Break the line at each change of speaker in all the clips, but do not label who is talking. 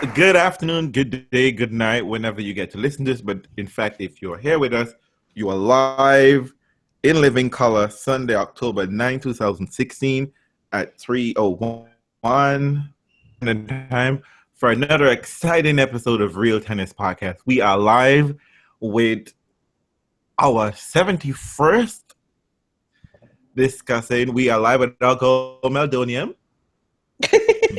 Good afternoon, good day, good night, whenever you get to listen to this. But in fact, if you're here with us, you are live in living color Sunday, October 9, 2016 at 3:01 time for another exciting episode of Real Tennis Podcast. We are live with our 71st discussing. We are live with our girl Meldonium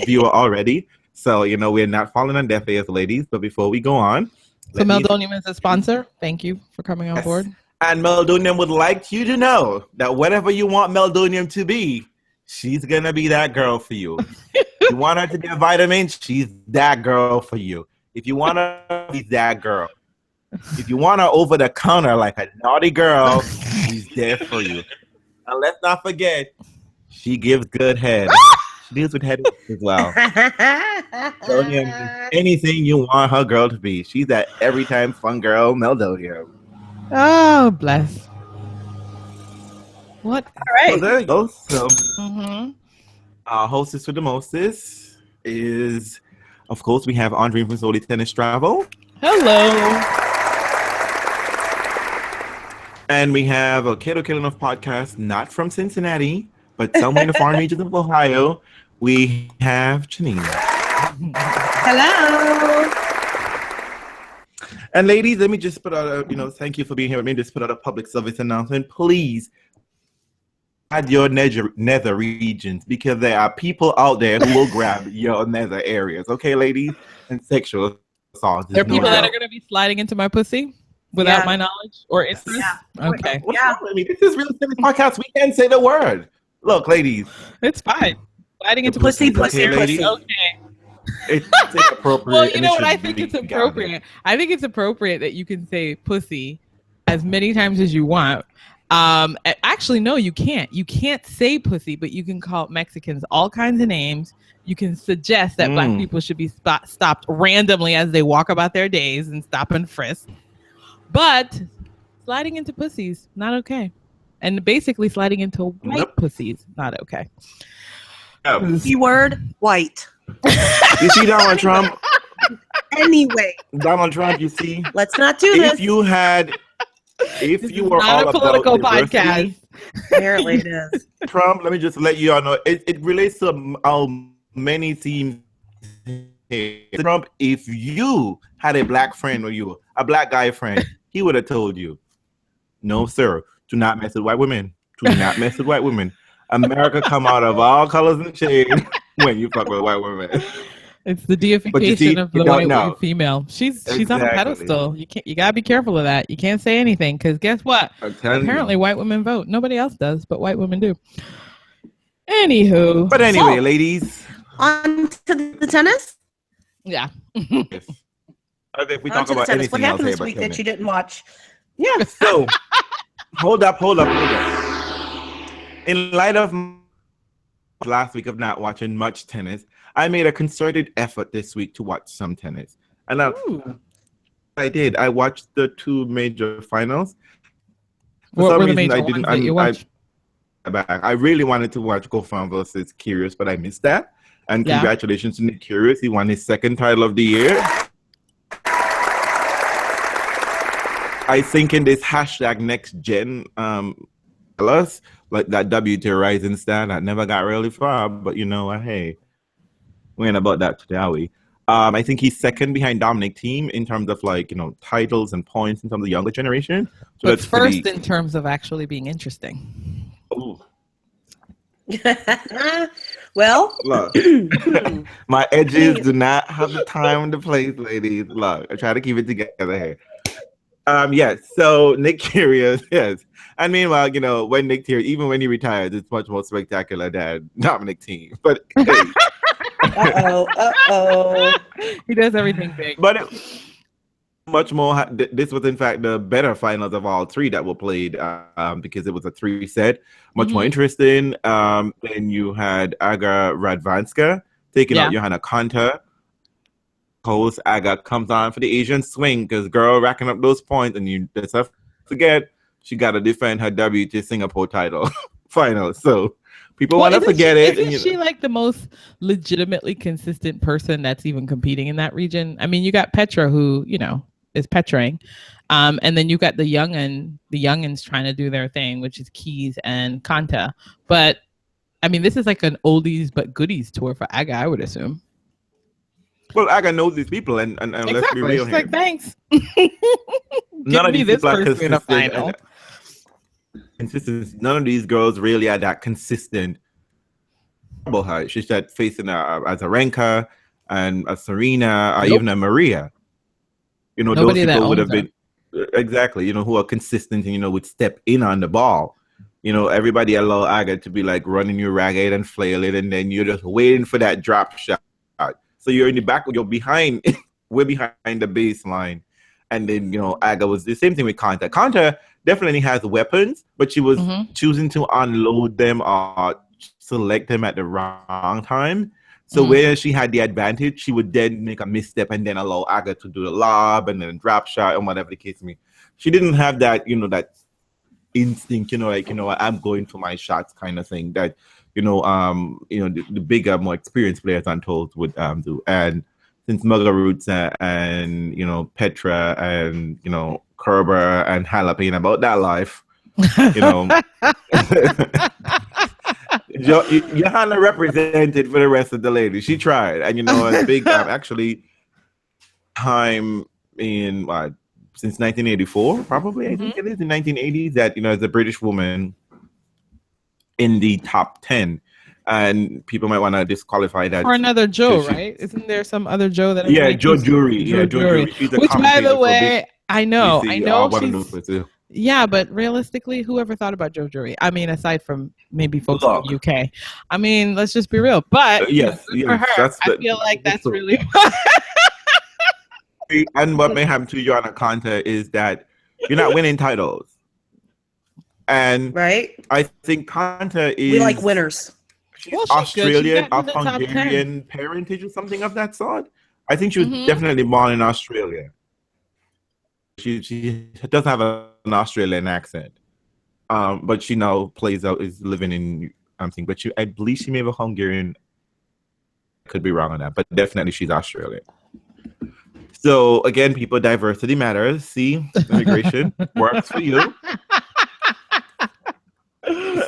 viewer already. So, we're not falling on deaf ears, ladies. But before we go on...
So Meldonium is a sponsor. Thank you for coming on board.
And Meldonium would like you to know that whatever you want Meldonium to be, she's going to be that girl for you. You want her to be a vitamin, she's that girl for you. If you want her to be that girl. If you want her over the counter like a naughty girl, she's there for you. And let's not forget, she gives good head. Deals with headaches as well. Anything you want her girl to be. She's that every time fun girl, Meldonium.
Oh, bless. What?
All right.
So there you go. So, our hostess for the mostest is, of course, we have Andre from Solely Tennis Travel.
Hello.
And we have a Kato Killing of podcast, not from Cincinnati, but somewhere in the farm regions of Ohio. We have Janine.
Hello.
And ladies, let me just put out thank you for being here. Let me just put out a public service announcement. Please add your nether regions, because there are people out there who will grab your nether areas. Okay, ladies? And sexual assault.
There are people that are going to be sliding into my pussy without my knowledge or interest?
Yeah.
Okay.
What's wrong with me? This is Real Tennis Podcast. We can't say the word. Look, ladies.
It's fine. Sliding into
Pussy.
Okay.
It's inappropriate.
Well, you know what? I think it's appropriate. I think it's appropriate that you can say pussy as many times as you want. Actually, no, you can't. You can't say pussy, but you can call Mexicans all kinds of names. You can suggest that black people should be stopped randomly as they walk about their days and stop and frisk. But sliding into pussies, not okay. And basically sliding into white pussies, not okay.
Keyword white.
You see Donald Trump?
Anyway.
Donald Trump, you see?
Let's not do this.
If you were
not
all
a political
about
podcast.
Apparently it is.
Trump, let me just let you all know, it relates to how many teams here. Trump, if you had a black friend or you, a black guy friend, he would have told you, no, sir, do not mess with white women. Do not mess with white women. America come out of all colors and shades when you fuck with white women.
It's the deification of the white female. She's on a pedestal. You gotta be careful of that. You can't say anything, because guess what? Apparently white women vote. Nobody else does, but white women do. Anywho.
But anyway, ladies.
On to the tennis?
Yeah.
Yes. Okay, if we talk about anything
what happened
else
this week that you didn't watch?
Yeah. So hold up. In light of last week of not watching much tennis, I made a concerted effort this week to watch some tennis. And I did. I watched the two major finals. For some reason, I didn't. I really wanted to watch Goffin versus Kyrgios, but I missed that. And congratulations to Nick Kyrgios. He won his second title of the year. I think in this hashtag next gen, us like that WTA Rising Star that never got really far, but you know what? Hey, we ain't about that today, are we? I think he's second behind Dominic Thiem in terms of titles and points in terms of the younger generation. So
but first in terms of actually being interesting.
Ooh.
Well,
look, my edges do not have the time to place, ladies. Look, I try to keep it together here. Yes. So Nick Kyrgios, yes. And meanwhile, when Nick Kyrgios, even when he retires, it's much more spectacular than Dominic Thiem. But hey.
He does everything big.
But much more. This was in fact the better finals of all three that were played because it was a 3-set, much more interesting. Then you had Aga Radwanska taking out Johanna Konta. Host Aga comes on for the Asian swing because girl racking up those points, and you just have to forget she got to defend her WTA Singapore title finals. So people want to forget it.
Isn't she like the most legitimately consistent person that's even competing in that region? I mean, you got Petra, who is Petraing, and then you got the youngins trying to do their thing, which is Keys and Kanta. But I mean, this is like an oldies but goodies tour for Aga, I would assume.
Well, Aga knows these people, and
exactly.
Let's be real
She's
here.
like, thanks.
None of these people are consistent. None of these girls really are that consistent. She's that facing a Azarenka and a Serena or even a Maria.
Nobody
those people would have been exactly, who are consistent and would step in on the ball. Everybody allow Aga to be like running you ragged and flail it, and then you're just waiting for that drop shot. So you're in the back, you're behind, we're behind the baseline. And then, Aga was the same thing with Kanta. Kanta definitely has weapons, but she was choosing to unload them or select them at the wrong time. So where she had the advantage, she would then make a misstep and then allow Aga to do the lob and then drop shot and whatever the case may be. She didn't have that, that instinct, I'm going for my shots kind of thing that, the bigger, more experienced players untold would do. And since Mugaroots and Petra and Kerber and Jalapeno about that life, Johanna represented for the rest of the ladies. She tried, and a big actually time in since 1984, probably I think it is in 1980s that as a British woman in the top 10. And people might want to disqualify that.
For another Joe, right? Isn't there some other Joe that?
Yeah, Joe Jury. Joe Jury.
Which, by the way, I know
she's.
Yeah, but realistically, whoever thought about Joe Jury? I mean, aside from maybe folks from the UK. I mean, let's just be real. But
yes,
for her, I feel like that's really.
And what may happen to you on a Kanta is that you're not winning titles. And I think Kanta is.
We like winners.
She's Australian of Hungarian parentage or something of that sort. I think she was definitely born in Australia. She does have an Australian accent, but she now is living in something. But I believe she may have a Hungarian. Could be wrong on that, but definitely she's Australian. So again, people, diversity matters. See, immigration works for you.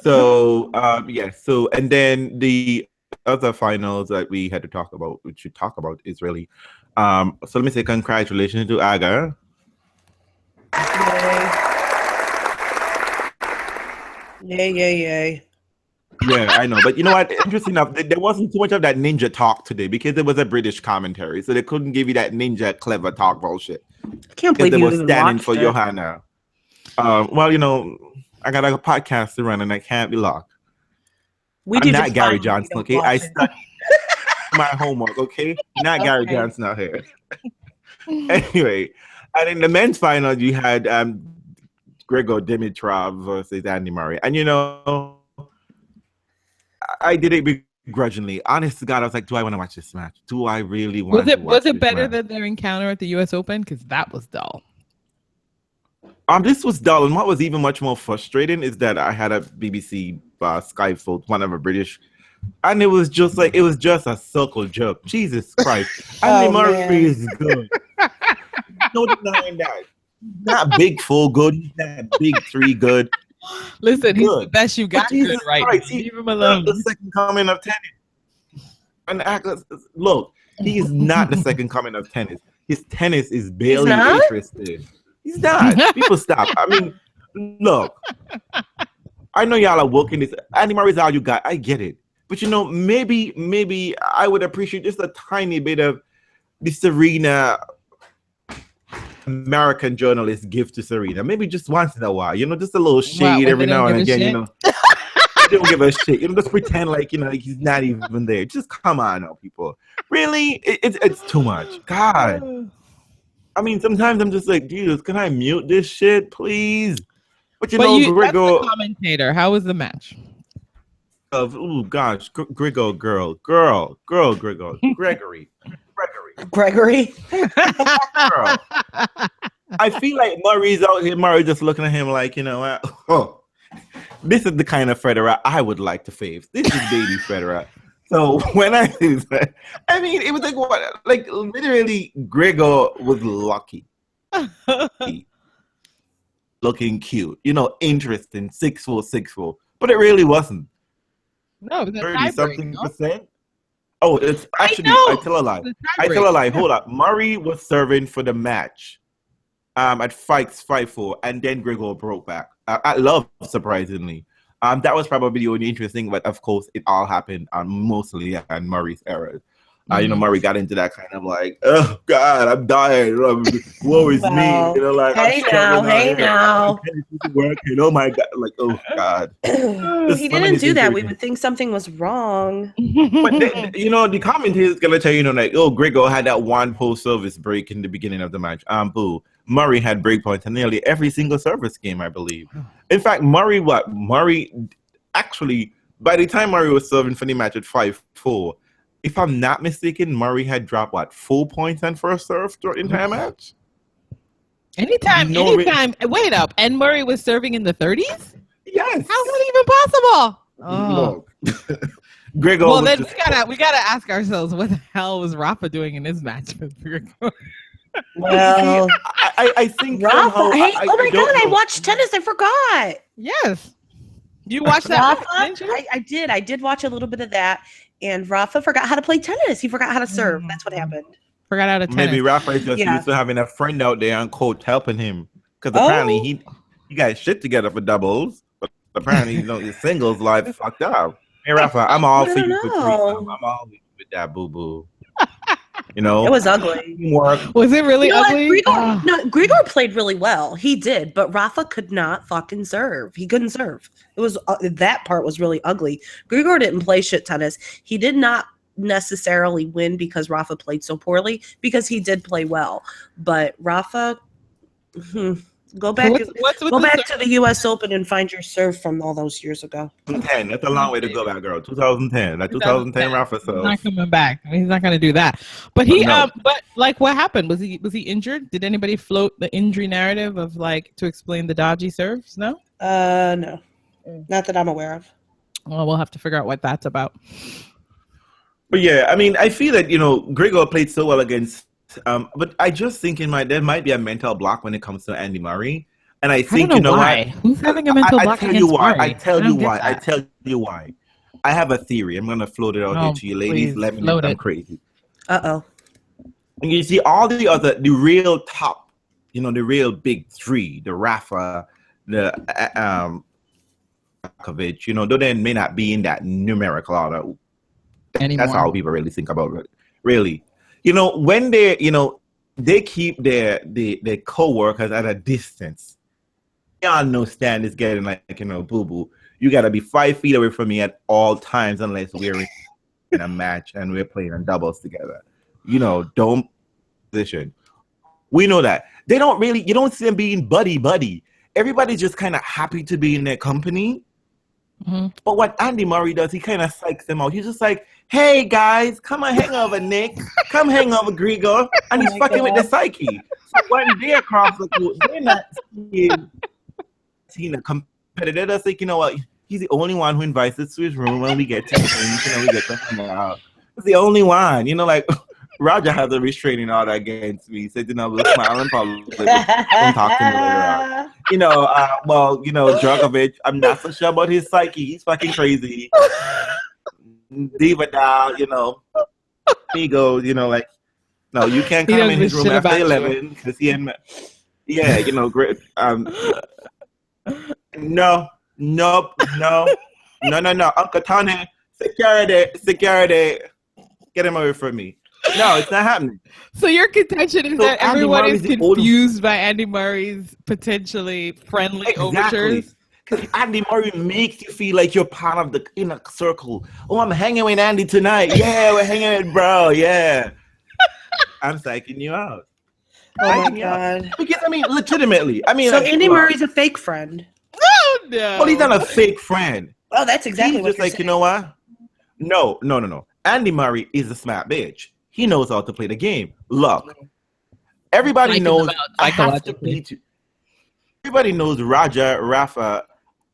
So So and then the other finals that we had to talk about, is really. So let me say congratulations to Aga.
Yay.
Yeah, I know, but you know what? Interesting enough, there wasn't too much of that ninja talk today because it was a British commentary, so they couldn't give you that ninja clever talk bullshit.
I can't believe
they
you
were
even
standing
watched
for
it.
Johanna. Well, I got a podcast to run and I can't be locked. I'm not Gary Johnson, okay? I studied my homework, okay? Not Gary Johnson out here. Anyway, and in the men's final, you had Grigor Dimitrov versus Andy Murray. And, I did it begrudgingly. Honest to God, I was like, do I want to watch this match? Do I really want to watch this match?
Was it better than their encounter at the U.S. Open? Because that was dull.
This was dull, and what was even much more frustrating is that I had a BBC Skype, one of a British, and it was just a circle jerk. Jesus Christ, Andy Murray is good. No denying that. Not big full good. He's not big three good.
Listen, he's the best you got good right now. Leave him alone.
The second coming of tennis. And look, he's not the second coming of tennis. His tennis is barely interested. He's not. People stop. I mean, look. I know y'all are working this. Andy Murray's all you got. I get it. But maybe I would appreciate just a tiny bit of the Serena American journalists give to Serena. Maybe just once in a while. Just a little shade every now and again. They don't give a shit. Just pretend like he's not even there. Just come on now, people. Really? It's too much. God. I mean, sometimes I'm just like, Jesus, can I mute this shit, please? But
that's the commentator. How was the match?
Grigor,
Gregory.
Girl. I feel like Murray's out here. Murray just looking at him like, This is the kind of Federer I would like to fave. This is baby Federer. So when I do that, I mean, it was like what? Like literally, Gregor was lucky. Looking cute, interesting, 6'4", 6'4", but it really wasn't.
No, it was a
30-something
no?
percent. Oh, it's actually, I tell a lie.
Yeah.
Hold up. Murray was serving for the match at 5-4, and then Gregor broke back. I love, surprisingly. That was probably the only interesting, but of course, it all happened mostly on Murray's errors. Murray got into that kind of like, oh God, I'm dying. Woe is me. Like,
hey now.
Working. Oh my God. Like, oh God.
He didn't do that. We would think something was wrong.
But the commentator is gonna tell you, like, oh, Gregor had that one post service break in the beginning of the match. Boo. Murray had break points in nearly every single service game, I believe. In fact, Murray actually, by the time Murray was serving for the match at 5-4, if I'm not mistaken, Murray had dropped 4 points on first serve throughout the entire match.
Anytime. Wait up, and Murray was serving in the 30s.
Yes.
How's that even possible? Oh.
Gregor.
Well, then we gotta ask ourselves, what the hell was Rafa doing in this match with Gregor?
Well,
I think
Rafa.
somehow,
Oh my God! I watched tennis. I forgot.
Yes, you watched that.
Rafa, I did. I did watch a little bit of that. And Rafa forgot how to play tennis. He forgot how to serve. That's what happened.
Forgot how to tennis.
Maybe Rafa is just used to having a friend out there on court helping him. Because apparently he got his shit together for doubles. But apparently, his singles life fucked up. Hey, Rafa, I'm all for you for threesome. I'm all with that boo-boo. It
was ugly.
Was it really ugly?
Gregor played really well. He did, but Rafa could not fucking serve. He couldn't serve. It was that part was really ugly. Gregor didn't play shit tennis. He did not necessarily win because Rafa played so poorly, because he did play well. But Rafa, go back to the U.S. Open and find your serve from all those years ago.
2010. That's a long way to go back, girl. 2010. That 2010 Rafa serve.
He's not coming back. He's not going to do that. But what happened? Was he injured? Did anybody float the injury narrative of to explain the dodgy serves? No.
No, not that I'm aware of.
Well, we'll have to figure out what that's about.
But yeah, I mean, I feel that Gregor played so well against. But I just think there might be a mental block when it comes to Andy Murray, and I think
I don't know why. Who's having a mental block against Murray?
I tell you why. I have a theory. I'm gonna float it out here to you, ladies.
Please,
let me know if I'm crazy.
And
you see all the real top, the real big three, the Rafa, the Djokovic, though they may not be in that numerical order anymore. That's how people really think about it. Really. When they keep their co-workers at a distance. Y'all know Stan is getting boo-boo. You got to be 5 feet away from me at all times unless we're in a match and we're playing in doubles together. Don't position. We know that. They don't really, you don't see them being buddy-buddy. Everybody's just kind of happy to be in their company. Mm-hmm. But what Andy Murray does, he kind of psychs them out. He's just like, hey guys, come on, hang over, Nick. Come hang over, Gregor. And he's fucking with the psyche. So when they're across the court, they're not seeing a competitor. That's like, what? He's the only one who invites us to his room when we get to we get to hang out. He's the only one. Roger has a restraining order against me. He said, we'll smile in public and talk to me later on. Djokovic, I'm not so sure about his psyche. He's fucking crazy. Diva down, he goes, no, you can't come in his room after 11 because he ain't, great. No, Uncle Tony, security, get him away from me. No, it's not happening.
So your contention is that everyone is confused by Andy Murray's potentially friendly overtures?
Because Andy Murray makes you feel like you're part of the inner circle. Oh, I'm hanging with Andy tonight. Yeah, we're hanging with bro. Yeah. I'm psyching you out.
Oh, my God.
Because, legitimately.
So Andy Murray's a fake friend.
Oh, no.
Well, he's not a fake friend.
Oh, that's exactly what
he's just
saying.
You know what? No. Andy Murray is a smart bitch. He knows how to play the game. Look, everybody knows I have to beat you. Everybody knows Roger, Rafa,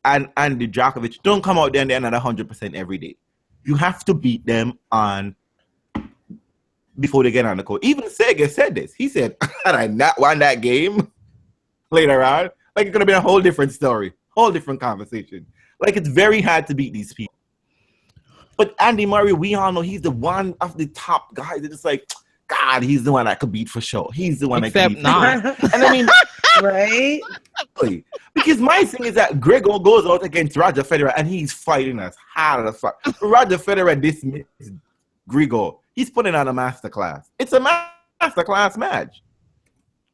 and Andy Djokovic don't come out there and they're not 100% every day. You have to beat them on before they get on the court. Even Sega said this. He said, had I not won that game later on, like it's gonna be a whole different story, whole different conversation. Like it's very hard to beat these people. But Andy Murray, we all know he's the one of the top guys. It's like, God, he's the one I could beat for sure. He's the one
Except
I could beat.
not.
And I mean,
Right?
because my thing is that Gregor goes out against Roger Federer and he's fighting us hard as fuck. Roger Federer dismissed Gregor. He's putting on a masterclass. It's a masterclass match.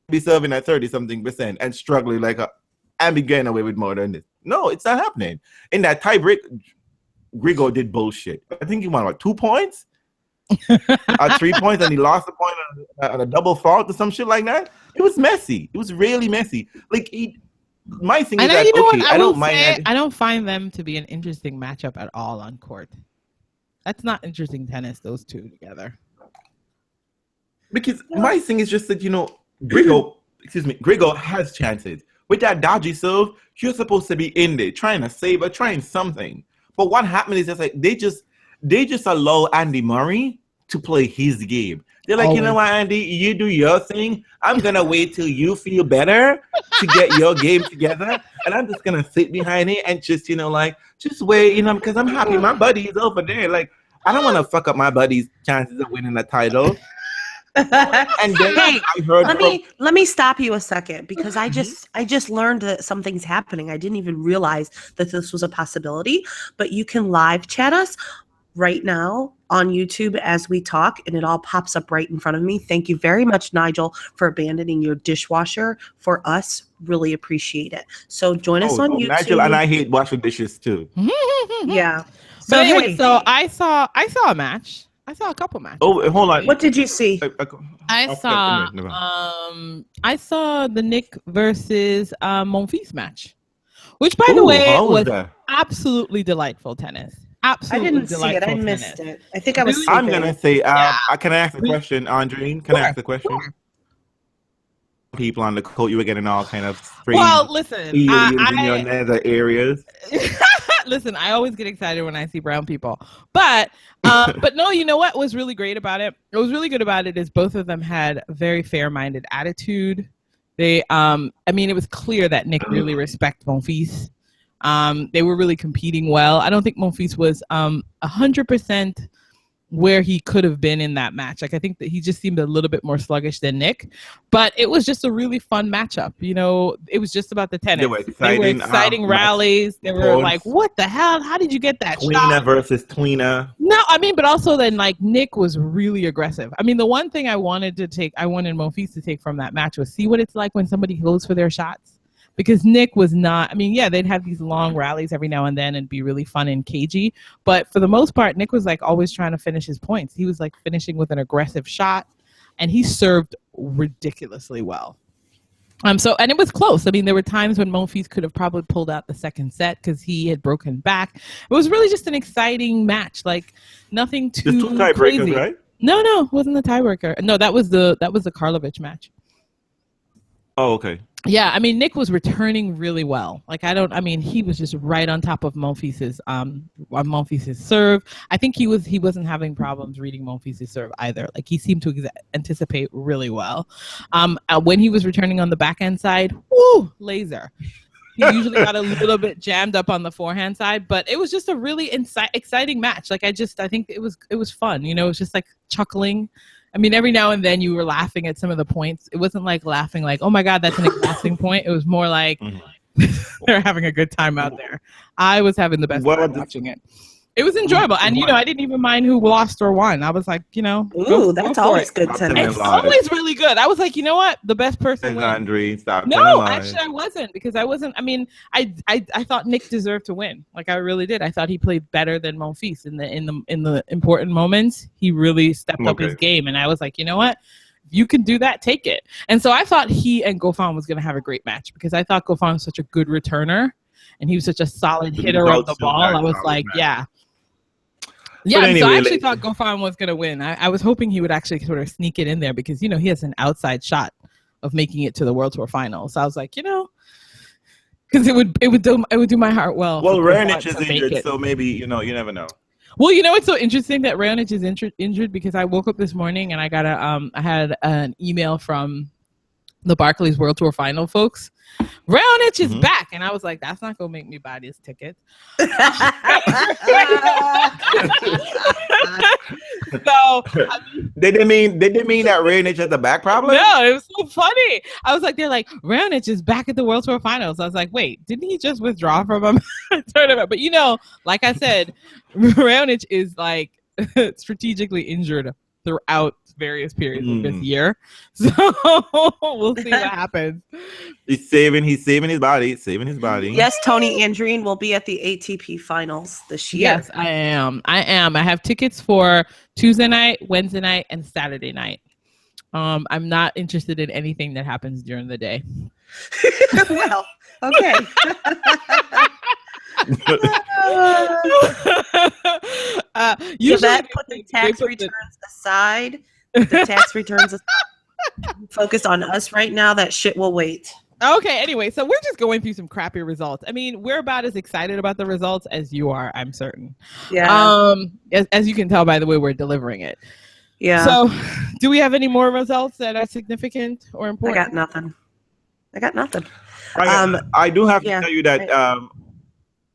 Be serving at 30-something% and struggling like and be getting away with more than this. No, it's not happening. In that tie break, Gregor did bullshit. I think he won like 2 points or 3 points, and he lost a point on a double fault or some shit like that. It was messy. It was really messy. Like my thing is that okay, I don't mind.
I don't find them to be an interesting matchup at all on court. That's not interesting tennis. Those two together.
Because my thing is just that Gregor has chances. With that dodgy serve, you're supposed to be in there trying to save or trying something. But what happened is just like they just allow Andy Murray to play his game. They're like, you know what, Andy, you do your thing. I'm gonna wait till you feel better to get your game together, and I'm just gonna sit behind it and just just wait, because I'm happy my buddy's over there. Like I don't want to fuck up my buddy's chances of winning a title. And then
Hey,
I heard
let me stop you a second because I just learned that something's happening. I didn't even realize that this was a possibility, but you can live chat us right now on YouTube as we talk, and it all pops up right in front of me. Thank you very much, Nigel, for abandoning your dishwasher for us. Really appreciate it. So join us on YouTube.
Nigel and I hate washing dishes too.
Yeah.
So anyway, so I saw a match. I saw a couple matches.
Oh, hold on.
What did you see?
I saw the Nick versus Monfils match, which, by the way, was absolutely delightful tennis. Absolutely,
I didn't see it. I missed it. I think I was.
I'm gonna say, can I ask a question, Andreen? Can I ask a question? Sure. People on the court, you were getting all kind of strange.
Well, listen,
in your nether areas.
Listen, I always get excited when I see brown people, but no, you know what was really great about it? What was really good about it is both of them had a very fair-minded attitude. They, it was clear that Nick really respected Monfils. They were really competing well. I don't think Monfils was 100% where he could have been in that match. Like I think that he just seemed a little bit more sluggish than Nick, but it was just a really fun matchup. It was just about the tennis. They were exciting rallies. They were like, what the hell? How did you get that
Tweener versus Tweener.
No, but also then like Nick was really aggressive. The one thing I wanted Monfils to take from that match was see what it's like when somebody goes for their shots. Because Nick was not, they'd have these long rallies every now and then and be really fun and cagey. But for the most part, Nick was like always trying to finish his points. He was like finishing with an aggressive shot and he served ridiculously well. And it was close. There were times when Monfils could have probably pulled out the second set because he had broken back. It was really just an exciting match. Like nothing too
There's 2 tiebreakers, right?
No, it wasn't the tiebreaker. No, that was the Karlovic match.
Oh, okay.
Yeah, Nick was returning really well. He was just right on top of Monfils' serve. I think he wasn't having problems reading Monfils' serve either. Like he seemed to anticipate really well. When he was returning on the backhand side, woo, laser. He usually got a little bit jammed up on the forehand side, but it was just a really exciting match. Like I think it was fun. It was just like chuckling. Every now and then you were laughing at some of the points. It wasn't like laughing like, oh my God, that's an exhausting point. It was more like they're having a good time out there. I was having the best time watching it. It was enjoyable. And, I didn't even mind who lost or won. I was like,
ooh, that's always good tennis.
It's always really good. I was like, you know what? The best person wins. No, actually I wasn't because I wasn't. I thought Nick deserved to win. Like I really did. I thought he played better than Monfils in the important moments. He really stepped up his game. And I was like, you know what? If you can do that, take it. And so I thought he and Goffin was going to have a great match because I thought Goffin was such a good returner and he was such a solid hitter of the ball. I was like, yeah. Yeah, anyway, so I actually thought Goffin was going to win. I was hoping he would actually sort of sneak it in there because, he has an outside shot of making it to the World Tour Finals. So I was like, Because it would do my heart well.
Well, Raonic is injured, so maybe you never know.
Well, it's so interesting that Raonic is injured because I woke up this morning and I got I had an email from the Barclays World Tour Final folks. Raonic is back, and I was like, "That's not gonna make me buy this ticket." So
they didn't mean that Raonic had the back problem.
No, it was so funny. I was like, they're like, Raonic is back at the World Tour Finals. I was like, wait, didn't he just withdraw from a tournament? But like I said, Raonic is like strategically injured throughout various periods of this year. So we'll see what happens.
He's saving his body.
Yes, Tony Andreen will be at the ATP finals this year.
Yes, I am. I have tickets for Tuesday night, Wednesday night, and Saturday night. I'm not interested in anything that happens during the day.
Well, okay. Usually put the tax returns aside. The tax returns focus on us right now. That shit will wait.
Okay, anyway, so we're just going through some crappy results. I mean, we're about as excited about the results as you are, I'm certain.
Yeah.
As you can tell by the way we're delivering it.
Yeah.
So, do we have any more results that are significant or important?
I got nothing.
I do have to tell you that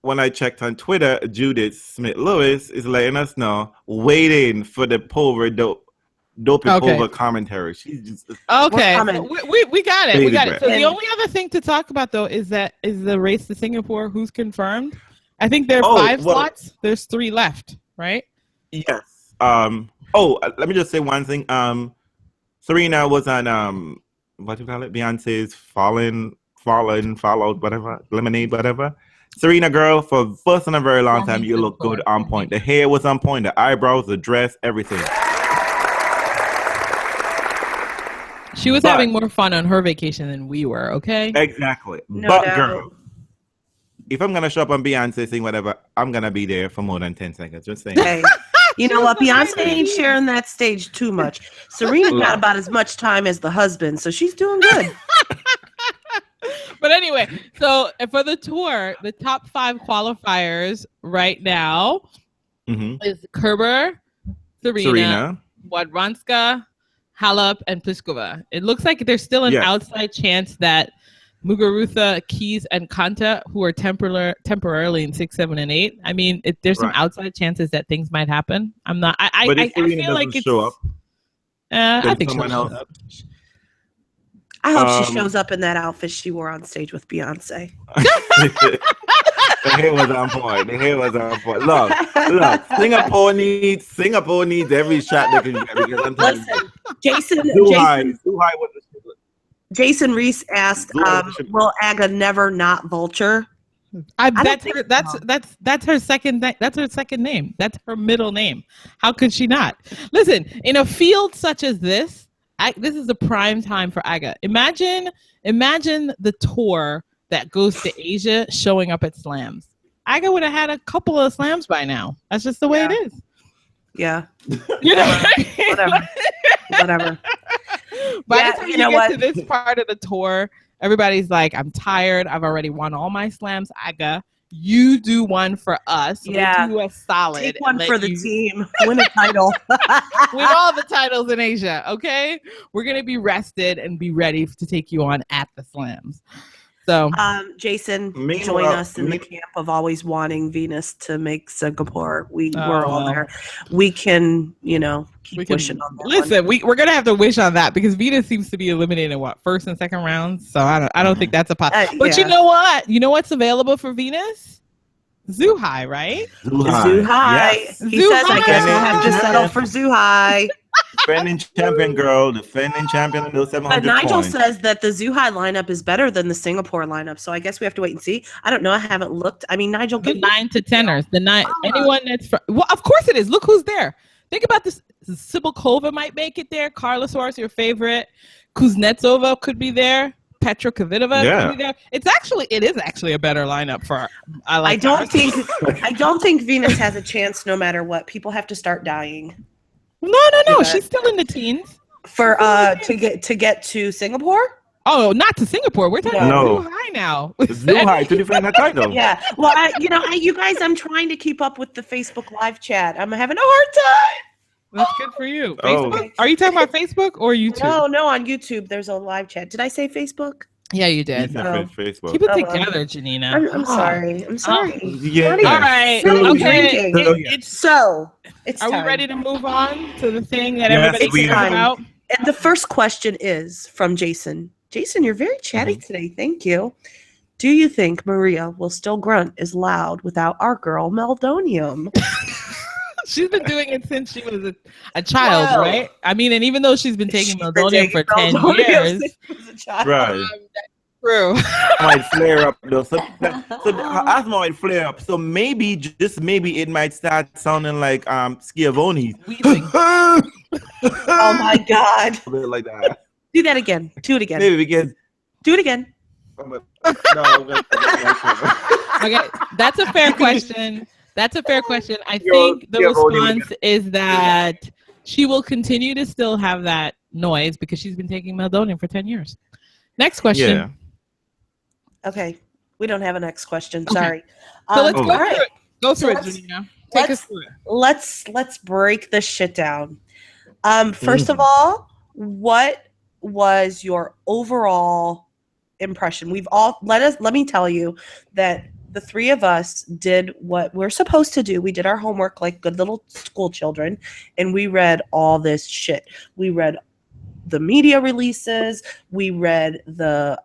when I checked on Twitter, Judith Smith-Lewis is letting us know, waiting for the dopey Pulver commentary. She's just
okay. We got it. We got it. So the only other thing to talk about though is the race to Singapore. Who's confirmed? I think there are 5 slots. There's 3 left, right?
Yes. Let me just say one thing. Serena was on what do you call it? Beyonce's followed, whatever, lemonade, whatever. Serena, girl, for first in a very long time, you look good, on point. The hair was on point, the eyebrows, the dress, everything.
She was having more fun on her vacation than we were, okay?
Exactly.
No
but
doubt.
girl, if I'm going to show up on Beyonce sing whatever, I'm going to be there for more than 10 seconds. Just saying.
Hey, you know what? Beyonce ain't sharing that stage too much. Serena got about as much time as the husband, so she's doing good.
But anyway, so for the tour, the top 5 qualifiers right now is Kerber, Serena, Wawrinka, Halep, and Pliskova. It looks like there's still an outside chance that Muguruza, Keys, and Konta, who are temporarily in 6, 7, and 8. I mean, there's some outside chances that things might happen. I'm not. I feel like it's.
Show up,
I think she'll show up.
I hope she shows up in that outfit she wore on stage with Beyonce.
The hair was on point. Look. Singapore needs every shot they can get. Because I'm telling
Jason Reese asked, "Will Aga never not vulture?"
That's her second. That's her second name. That's her middle name. How could she not? Listen, in a field such as this. This is a prime time for Aga. Imagine the tour that goes to Asia showing up at slams. Aga would have had a couple of slams by now. That's just the way it is.
Yeah.
Whatever. By the time you get to this part of the tour, everybody's like, I'm tired. I've already won all my slams. Aga, you do one for us.
Yeah.
We'll do a solid.
Take one for the team. Win a title.
Win all the titles in Asia, okay? We're going to be rested and be ready to take you on at the slams. So,
Jason, join us in the camp of always wanting Venus to make Singapore. We're all there. We can, keep wishing on that.
Listen, we're gonna have to wish on that because Venus seems to be eliminated in first and second rounds. So I don't think that's a possibility. But you know what? You know what's available for Venus? Zhuhai, right?
Zhuhai. Yes. He says, I guess we'll have to settle for Zhuhai.
Defending champion, girl. Defending champion in those 700
But Nigel
points.
says that the Zhuhai lineup is better than the Singapore lineup. So I guess we have to wait and see. I don't know. I haven't looked. I mean, Nigel.
The 9 to 10ers. The 9. Anyone that's... Well, of course it is. Look who's there. Think about this. Sibylkova might make it there. Carla Suarez, your favorite. Kuznetsova could be there. Petra Kvitova could be there. It is actually a better lineup for. I don't
think Venus has a chance no matter what. People have to start dying.
No. She's still in the teens.
For to get to Singapore?
Oh, not to Singapore. We're talking
No.
about Zhuhai now.
Zhuhai to defend the title.
Yeah. Well, you guys, I'm trying to keep up with the Facebook live chat. I'm having a hard time.
That's good for you.
Oh.
Facebook? Are you talking about Facebook or YouTube?
No, on YouTube there's a live chat. Did I say Facebook?
Yeah, you
You
did.
said
Oh.
Facebook.
Keep it
Oh, well.
together, Janina.
I'm sorry. I'm sorry.
Yeah.
Honey,
All right.
Still
Okay.
drinking. So it's
Are we
time.
ready to move on to the thing that
Yes,
everybody
we
cares
are.
about?
And the first question is from Jason. Jason, you're very chatty today. Thank you. Do you think Maria will still grunt as loud without our girl Meldonium?
She's been doing it since she was a child,
Wow.
right? I mean, and even though she's been taking
She's been
Meldonium for
taking
10
Meldonium
years.
since she was a child.
Right.
True.
Might flare up though. So her asthma might flare up. So maybe, just maybe, it might start sounding like Schiavone.
Wheezing.
Oh my God.
A bit like that.
Do that again. Do it again.
Maybe because
Do it again.
Okay, that's a fair question. That's a fair question. I
Yo,
think the
yeah, Rodney,
response is that she will continue to still have that noise because she's been taking Meldonium for 10 years. Next question.
Yeah.
Okay. We don't have a next question.
Okay.
Sorry.
So let's
Oh.
go
all right.
through it. Go through
let's-
it, Janina. Take us through it.
Let's break this shit down. First of all, what was your overall impression? Let me tell you that the three of us did what we're supposed to do. We did our homework like good little school children, and we read all this shit. We read the media releases. We read the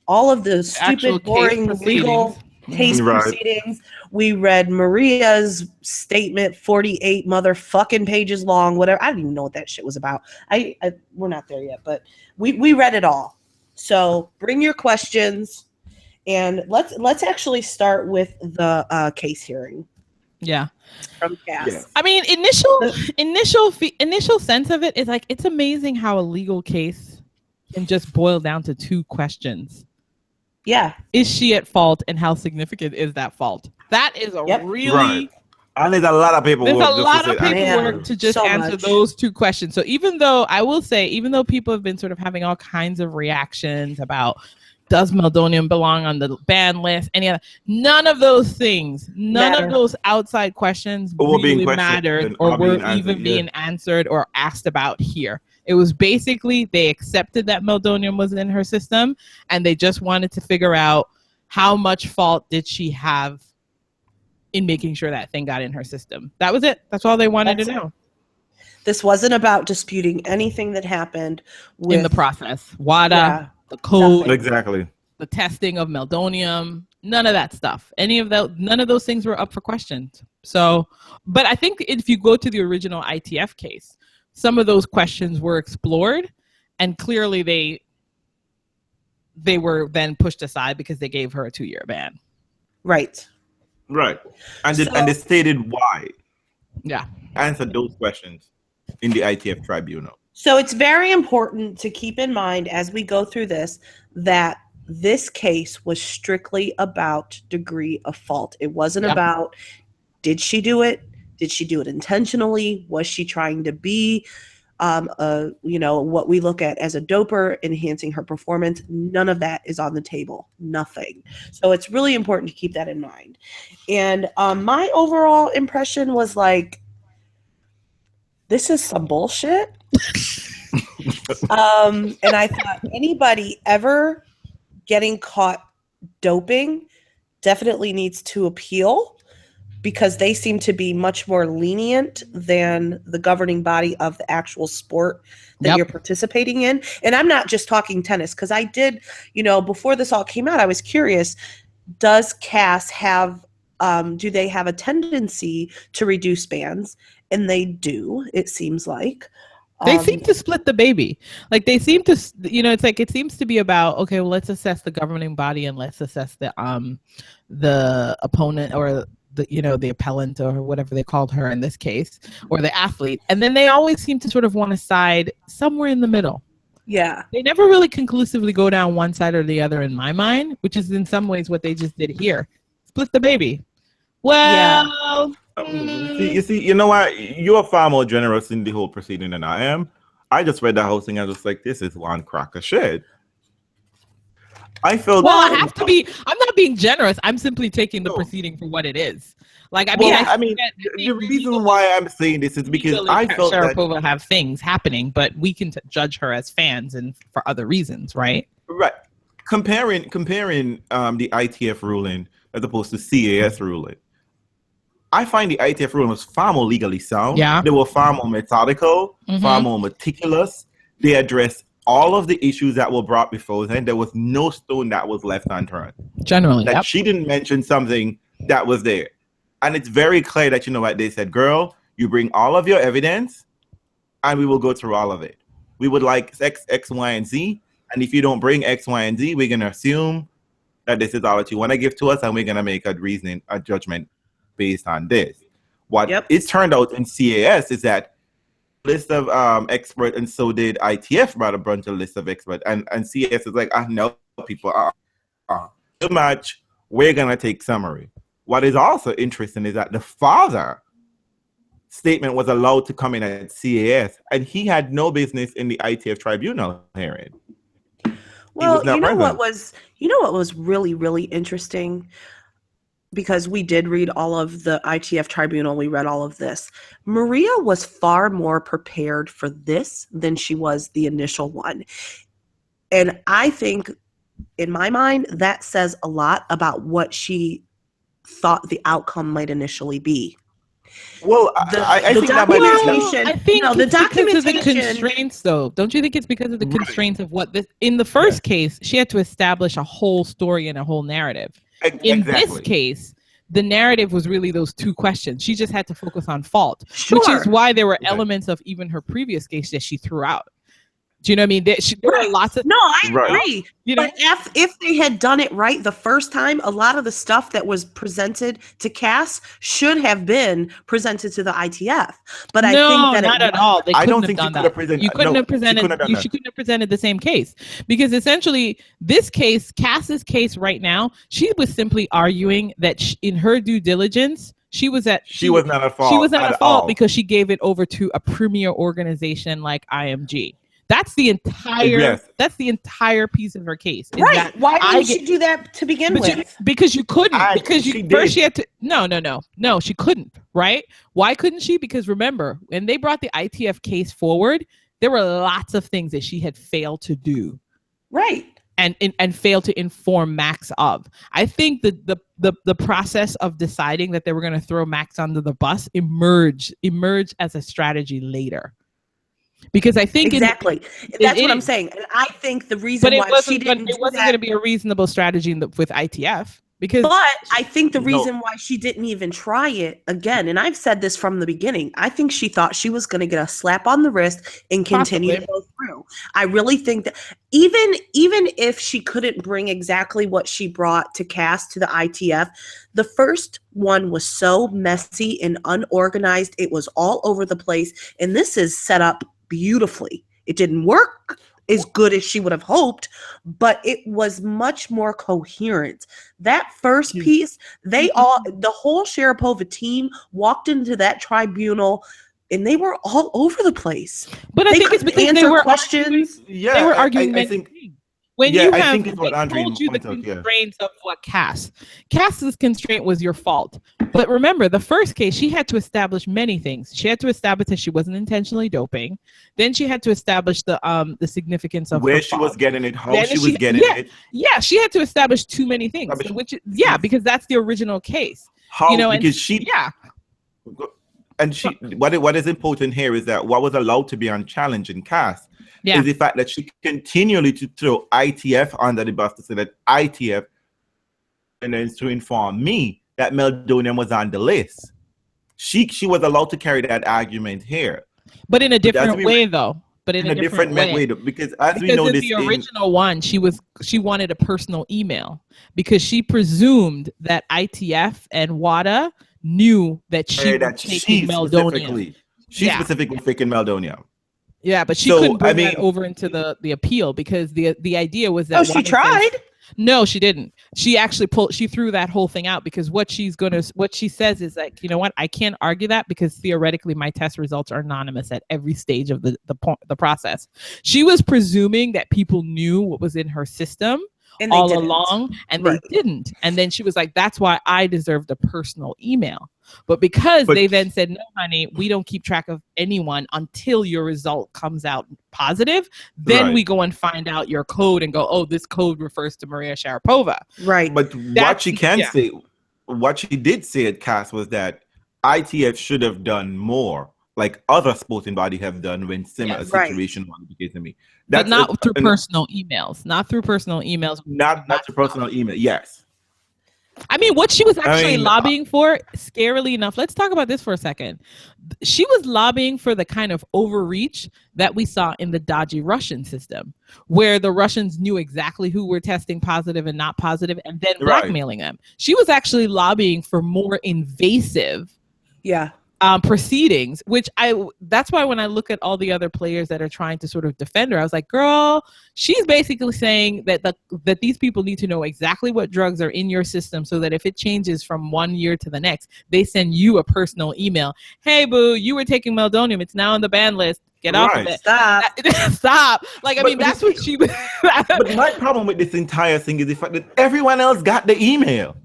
all of the
Actual
stupid, boring
case
legal case
Right.
proceedings. We read Maria's statement, 48 motherfucking pages long, whatever. I don't even know what that shit was about. We're not there yet, but we read it all. So bring your questions, and let's actually start with the case hearing
Yeah.
from Cass.
Yeah.
I mean, initial sense of it is like, it's amazing how a legal case can just boil down to two questions.
Yeah.
Is she at fault, and how significant is that fault? That is a
Yep.
really
Right. And there's a lot of paperwork.
there's a
just
lot
to
of
say,
paperwork to just
so
answer
much.
those two questions. So even though people have been sort of having all kinds of reactions about, does Meldonium belong on the ban list, none of those things, none
Matter.
of those outside questions
Or were being
really
questioned
mattered
or
or were
being answered,
even
yeah.
being answered or asked about here. It was basically they accepted that Meldonium was in her system, and they just wanted to figure out how much fault did she have in making sure that thing got in her system. That was it. That's all they wanted
That's
to know
This wasn't about disputing anything that happened with
in the process. WADA,
Yeah,
the code,
nothing.
Exactly.
the testing of Meldonium, none of that stuff. None of those things were up for questions. So, but I think if you go to the original ITF case, some of those questions were explored, and clearly they were then pushed aside because they gave her a 2-year ban.
Right.
Right. And they stated why.
Yeah.
Answered those questions in the ITF tribunal.
So it's very important to keep in mind as we go through this that this case was strictly about degree of fault. It wasn't
Yeah.
about, did she do it? Did she do it intentionally? Was she trying to be, what we look at as a doper, enhancing her performance? None of that is on the table. Nothing. So it's really important to keep that in mind. And my overall impression was like, this is some bullshit. And I thought anybody ever getting caught doping definitely needs to appeal, because they seem to be much more lenient than the governing body of the actual sport that
Yep.
you're participating in. And I'm not just talking tennis, because I did, before this all came out, I was curious, does CAS have, do they have a tendency to reduce bans? And they do, it seems like.
They seem to split the baby. Like they seem to, it's like it seems to be about, okay, well, let's assess the governing body and let's assess the opponent or the appellant or whatever they called her in this case, or the athlete. And then they always seem to sort of want to side somewhere in the middle.
Yeah.
They never really conclusively go down one side or the other in my mind, which is in some ways what they just did here. Split the baby. Well,
You see, you know what? You're far more generous in the whole proceeding than I am. I just read the whole thing. I was like, this is one crock of shit. I felt.
Well, I have to be. I'm not being generous. I'm simply taking the proceeding for what it is. Like,
the reason why I'm saying this is because I felt that
Sharapova have things happening, but we can judge her as fans and for other reasons, right?
Right. Comparing the ITF ruling as opposed to CAS ruling, I find the ITF ruling was far more legally sound.
Yeah.
They were far more methodical, far more meticulous. They addressed all of the issues that were brought before them. There was no stone that was left unturned.
Generally,
that she didn't mention something that was there. And it's very clear that, you know what, they said, girl, you bring all of your evidence and we will go through all of it. We would like X, Y, and Z. And if you don't bring X, Y, and Z, we're going to assume that this is all that you want to give to us, and we're going to make a judgment based on this. What it's turned out in CAS is that list of experts, and so did ITF brought a bunch of lists of experts. And CAS is like, no, people, too much, we're going to take summary. What is also interesting is that the father statement was allowed to come in at CAS, and he had no business in the ITF tribunal hearing.
Well, you know what was really, really interesting, because we did read all of the ITF tribunal, we read all of this. Maria was far more prepared for this than she was the initial one. And I think, in my mind, that says a lot about what she thought the outcome might initially be.
Well, I think that might be.
I think the documentation, because of the constraints, though. Don't you think it's because of the constraints of what this? In the first case, she had to establish a whole story and a whole narrative. In this case, the narrative was really those two questions. She just had to focus on fault, which is why there were elements of even her previous case that she threw out. Do you know what I mean? There are lots of.
No, I agree. You know, but if they had done it right the first time, a lot of the stuff that was presented to Cass should have been presented to the ITF. But I think that
not at all. They couldn't have done that. You couldn't have presented. She couldn't have presented the same case, because essentially this case, Cass's case right now, she was simply arguing that in her due diligence, she was not at fault. She was not at fault because she gave it over to a premier organization like IMG. That's the entire. That's the entire piece of her case.
Right? Why didn't she do that to begin with?
Because you couldn't. She had to. No. She couldn't. Right? Why couldn't she? Because remember, when they brought the ITF case forward, there were lots of things that she had failed to do.
Right.
And failed to inform Max of. I think the process of deciding that they were going to throw Max under the bus emerged as a strategy later. Because I think
that's what I'm saying, and I think the reason why she didn't,
it wasn't going to be a reasonable strategy with ITF. But
I think the reason why she didn't even try it again, and I've said this from the beginning, I think she thought she was going to get a slap on the wrist and continue to go through. I really think that even if she couldn't bring exactly what she brought to Cass to the ITF, the first one was so messy and unorganized. It was all over the place, and this is set up beautifully. It didn't work as good as she would have hoped, but it was much more coherent. That first piece, the whole Sharapova team walked into that tribunal and they were all over the place.
But I think it's because they were questions.
They
were arguing many things. When you have, I think it's what Andre told you the constraints of what Cass's constraint was your fault. But remember, the first case, she had to establish many things. She had to establish that she wasn't intentionally doping. Then she had to establish the significance of
where she was getting it, how she was getting it.
Yeah, she had to establish too many things. Because that's the original case.
How? And what is important here is that what was allowed to be unchallenged in Cass is the fact that she continually to throw ITF under the bus to say that ITF, and then to inform me that Meldonium was on the list. She was allowed to carry that argument here,
but in a different way, though. But in a different way,
because we know this,
the original one, she wanted a personal email because she presumed that ITF and WADA knew that she was taking Meldonium.
She specifically taking Meldonium.
Yeah, but she couldn't bring that over into the appeal because the idea was that
she tried.
No, she didn't. She actually she threw that whole thing out because what she says is like, you know what? I can't argue that because theoretically my test results are anonymous at every stage of the process. She was presuming that people knew what was in her system all along, and they didn't. And then she was like, that's why I deserved a personal email. But because they then said, no, honey, we don't keep track of anyone until your result comes out positive. Then we go and find out your code and go, oh, this code refers to Maria Sharapova.
Right.
But what she can say, what she did say at CAS was that ITF should have done more, like other sporting bodies have done when similar situation was the case to me.
But not through personal emails. Not through personal emails.
Not through personal email. Yes.
I mean, what she was actually lobbying for, scarily enough, let's talk about this for a second. She was lobbying for the kind of overreach that we saw in the dodgy Russian system, where the Russians knew exactly who were testing positive and not positive, and then blackmailing them. She was actually lobbying for more invasive proceedings, which that's why when I look at all the other players that are trying to sort of defend her, I was like, girl, she's basically saying that that these people need to know exactly what drugs are in your system so that if it changes from 1 year to the next, they send you a personal email. Hey, boo, you were taking Meldonium. It's now on the ban list. Get off of it. Stop. Like, I mean, that's what she was.
But my problem with this entire thing is the fact that everyone else got the email.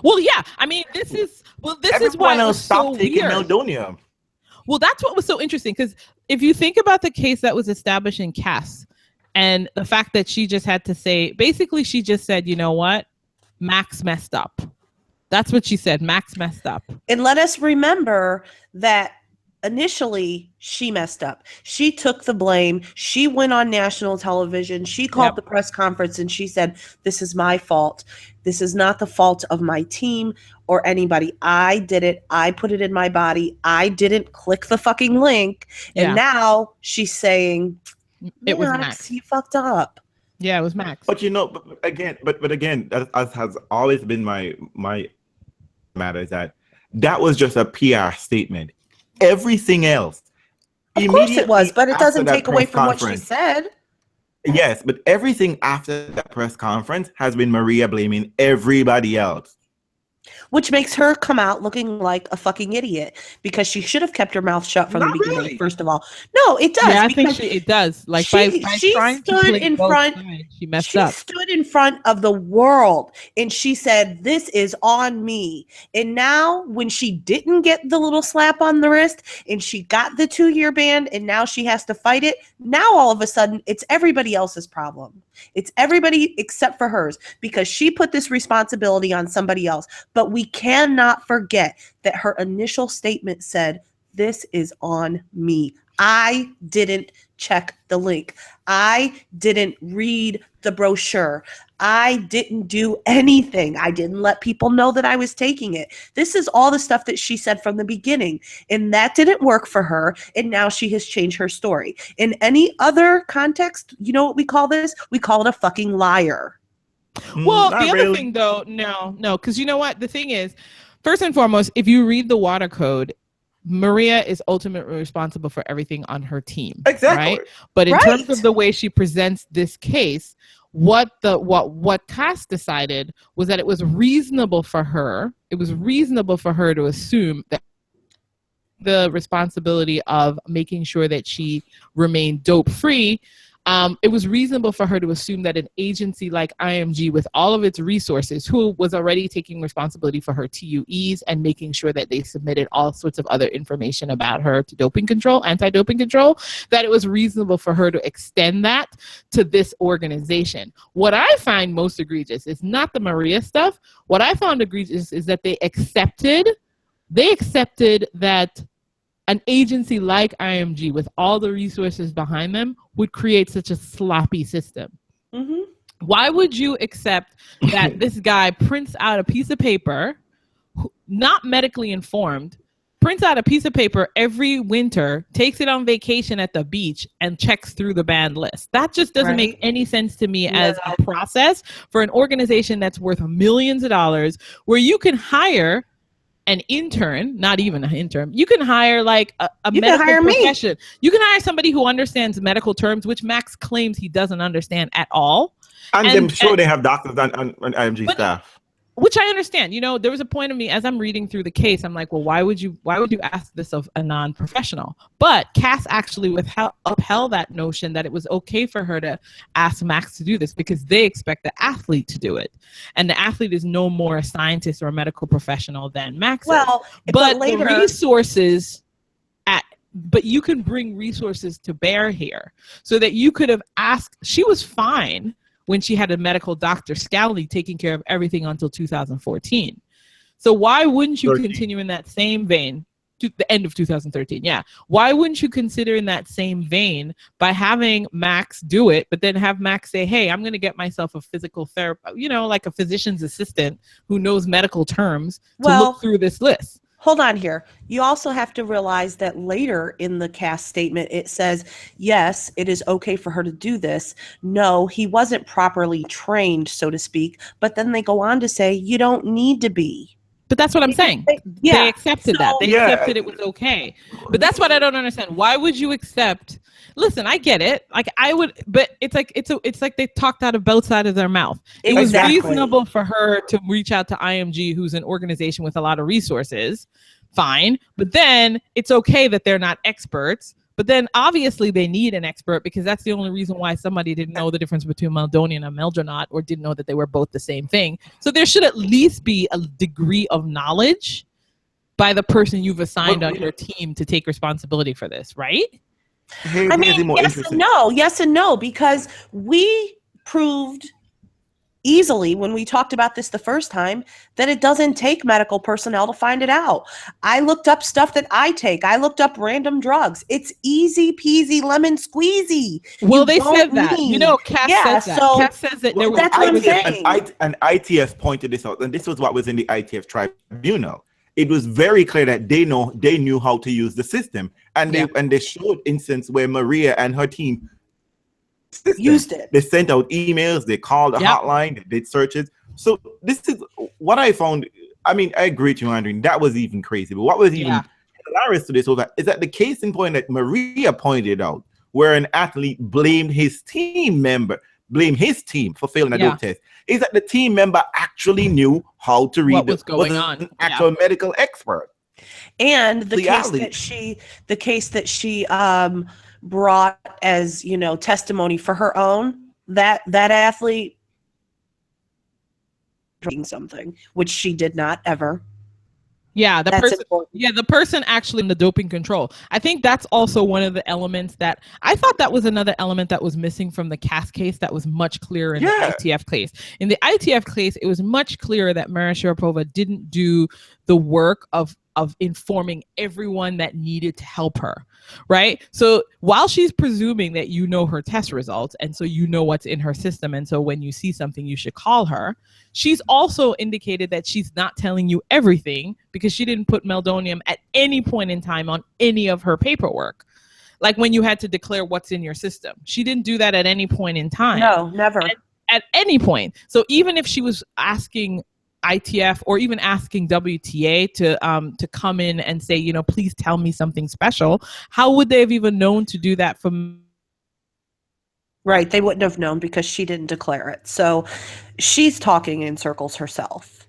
Well, yeah. I mean, this is why it was so weird.
Meldonium.
Well, that's what was so interesting, because if you think about the case that was established in CAS and the fact that she just had to say, basically, she just said, you know what? Max messed up. That's what she said. Max messed up.
And let us remember that initially she messed up. She took the blame. She went on national television. She called the press conference and she said, this is my fault. This is not the fault of my team or anybody. I did it. I put it in my body. I didn't click the fucking link. And now she's saying,
it was Max.
You fucked up.
Yeah, it was Max.
But you know, but again, as has always been my matter, is that was just a PR statement. Everything else,
of course it was, but it doesn't take away from what she said.
Yes, but everything after that press conference has been Maria blaming everybody else.
Which makes her come out looking like a fucking idiot, because she should have kept her mouth shut from the beginning. Really. First of all, no, it does.
Yeah, I think it does. Like she stood in front. She messed up. She stood in front
of the world and she said, "This is on me." And now, when she didn't get the little slap on the wrist and she got the 2-year ban, and now she has to fight it. Now all of a sudden, it's everybody else's problem. It's everybody except for hers, because she put this responsibility on somebody else. But we cannot forget that her initial statement said, this is on me. I didn't check the link. I didn't read the brochure. I didn't do anything. I didn't let people know that I was taking it. This is all the stuff that she said from the beginning. And that didn't work for her. And now she has changed her story. In any other context, you know what we call this? We call it a fucking liar.
Well, the other thing, though, no, because you know what? The thing is, first and foremost, if you read the water code, Maria is ultimately responsible for everything on her team.
Exactly.
Right? But in terms of the way she presents this case, what CAS decided was that it was reasonable for her. It was reasonable for her to assume that the responsibility of making sure that she remained dope free. It was reasonable for her to assume that an agency like IMG, with all of its resources, who was already taking responsibility for her TUEs and making sure that they submitted all sorts of other information about her to doping control, anti-doping control, that it was reasonable for her to extend that to this organization. What I find most egregious is not the Maria stuff. What I found egregious is that they accepted that an agency like IMG, with all the resources behind them, would create such a sloppy system. Mm-hmm. Why would you accept that this guy prints out a piece of paper, not medically informed, prints out a piece of paper every winter, takes it on vacation at the beach, and checks through the banned list? That just doesn't make any sense to me as a process for an organization that's worth millions of dollars, where you can hire an intern, not even an intern. You can hire like a medical profession. You can hire somebody who understands medical terms, which Max claims he doesn't understand at all.
And I'm sure they have doctors on IMG staff.
Which I understand. You know, there was a point of me as I'm reading through the case, I'm like, well, why would you ask this of a non-professional? But Cass actually upheld that notion that it was okay for her to ask Max to do this because they expect the athlete to do it. And the athlete is no more a scientist or a medical professional than Max is. But later, the resources but you can bring resources to bear here so that you could have asked. She was fine when she had a medical doctor, Scally, taking care of everything until 2014. So why wouldn't you continue in that same vein to the end of 2013? Yeah. Why wouldn't you consider in that same vein by having Max do it, but then have Max say, hey, I'm going to get myself a physical therapist, you know, like a physician's assistant who knows medical terms to look through this list.
Hold on here. You also have to realize that later in the Cass statement, it says, yes, it is okay for her to do this. No, he wasn't properly trained, so to speak. But then they go on to say, you don't need to be.
But that's what I'm saying. They accepted that. They accepted it was okay. But that's what I don't understand. Why would you accept? Listen, I get it. Like I would, but it's like they talked out of both sides of their mouth. It was reasonable for her to reach out to IMG, who's an organization with a lot of resources. Fine. But then it's okay that they're not experts. But then obviously they need an expert because that's the only reason why somebody didn't know the difference between Meldonium and Meldronate or didn't know that they were both the same thing. So there should at least be a degree of knowledge by the person you've assigned on your team to take responsibility for this, right?
I mean, yes and no, because we proved easily when we talked about this the first time that it doesn't take medical personnel to find it out. I looked up stuff that I take. I looked up random drugs. It's easy peasy lemon squeezy.
Well, they said that. You know, Cass says that.
So,
Cass says that there was
that's what I'm saying.
And ITF pointed this out, and this was what was in the ITF tribunal. It was very clear that they knew how to use the system, and they showed instance where Maria and her team
used it.
They sent out emails, they called the hotline, they did searches. So this is what I found. I mean, I agree with you, Andrew. That was even crazy. But what was even hilarious to this is that the case in point that Maria pointed out, where an athlete blamed his team for failing a dope test, is that the team member actually knew how to read
what was going on.
An actual medical expert.
And the case that she brought as, you know, testimony for her own, that athlete drinking something, which she did not ever.
Yeah, the person actually in the doping control. I think that's also one of the elements that I thought that was another element that was missing from the Cass case that was much clearer in the ITF case. In the ITF case, it was much clearer that Maria Sharapova didn't do the work of informing everyone that needed to help her, right? So while she's presuming that you know her test results and so you know what's in her system, and so when you see something, you should call her, she's also indicated that she's not telling you everything because she didn't put Meldonium at any point in time on any of her paperwork. Like when you had to declare what's in your system. She didn't do that at any point in time.
No, never.
At any point. So even if she was asking ITF or even asking WTA to come in and say, you know, please tell me something special, how would they have even known to do that from?
Right, they wouldn't have known because she didn't declare it. So she's talking in circles herself.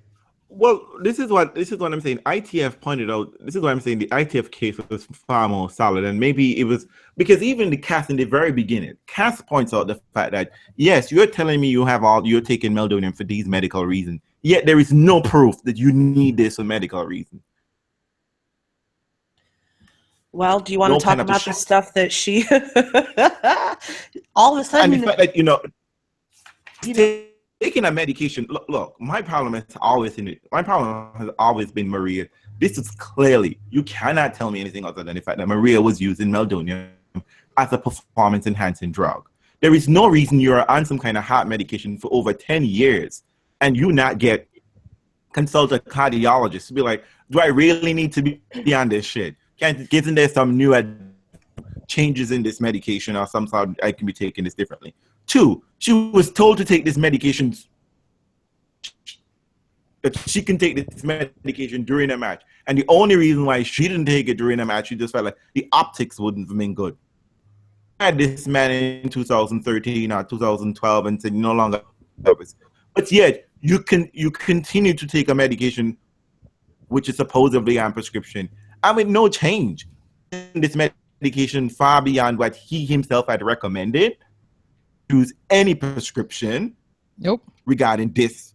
Well, this is what I'm saying. ITF pointed out. This is what I'm saying. The ITF case was far more solid, and maybe it was because even the Cass in the very beginning, Cass points out the fact that yes, you're telling me you're taking Meldonium for these medical reasons, yet there is no proof that you need this for medical reasons.
Well, do you want to talk about the stuff that she all of a sudden?
And the fact that taking a medication. Look, my problem has always been Maria. This is clearly, you cannot tell me anything other than the fact that Maria was using Meldonium as a performance enhancing drug. There is no reason you're on some kind of heart medication for over 10 years and you not consult a cardiologist to be like, do I really need to be on this shit? Isn't there some new changes in this medication or some sort I can be taking this differently? 2, she was told to take this medication, that she can take this medication during a match. And the only reason why she didn't take it during a match, she just felt like the optics wouldn't have been good. had this man in 2013 or 2012 and said no longer service. But yet you continue to take a medication which is supposedly on prescription. I mean, no change. This medication far beyond what he himself had recommended. Use any prescription.
Nope.
Regarding this,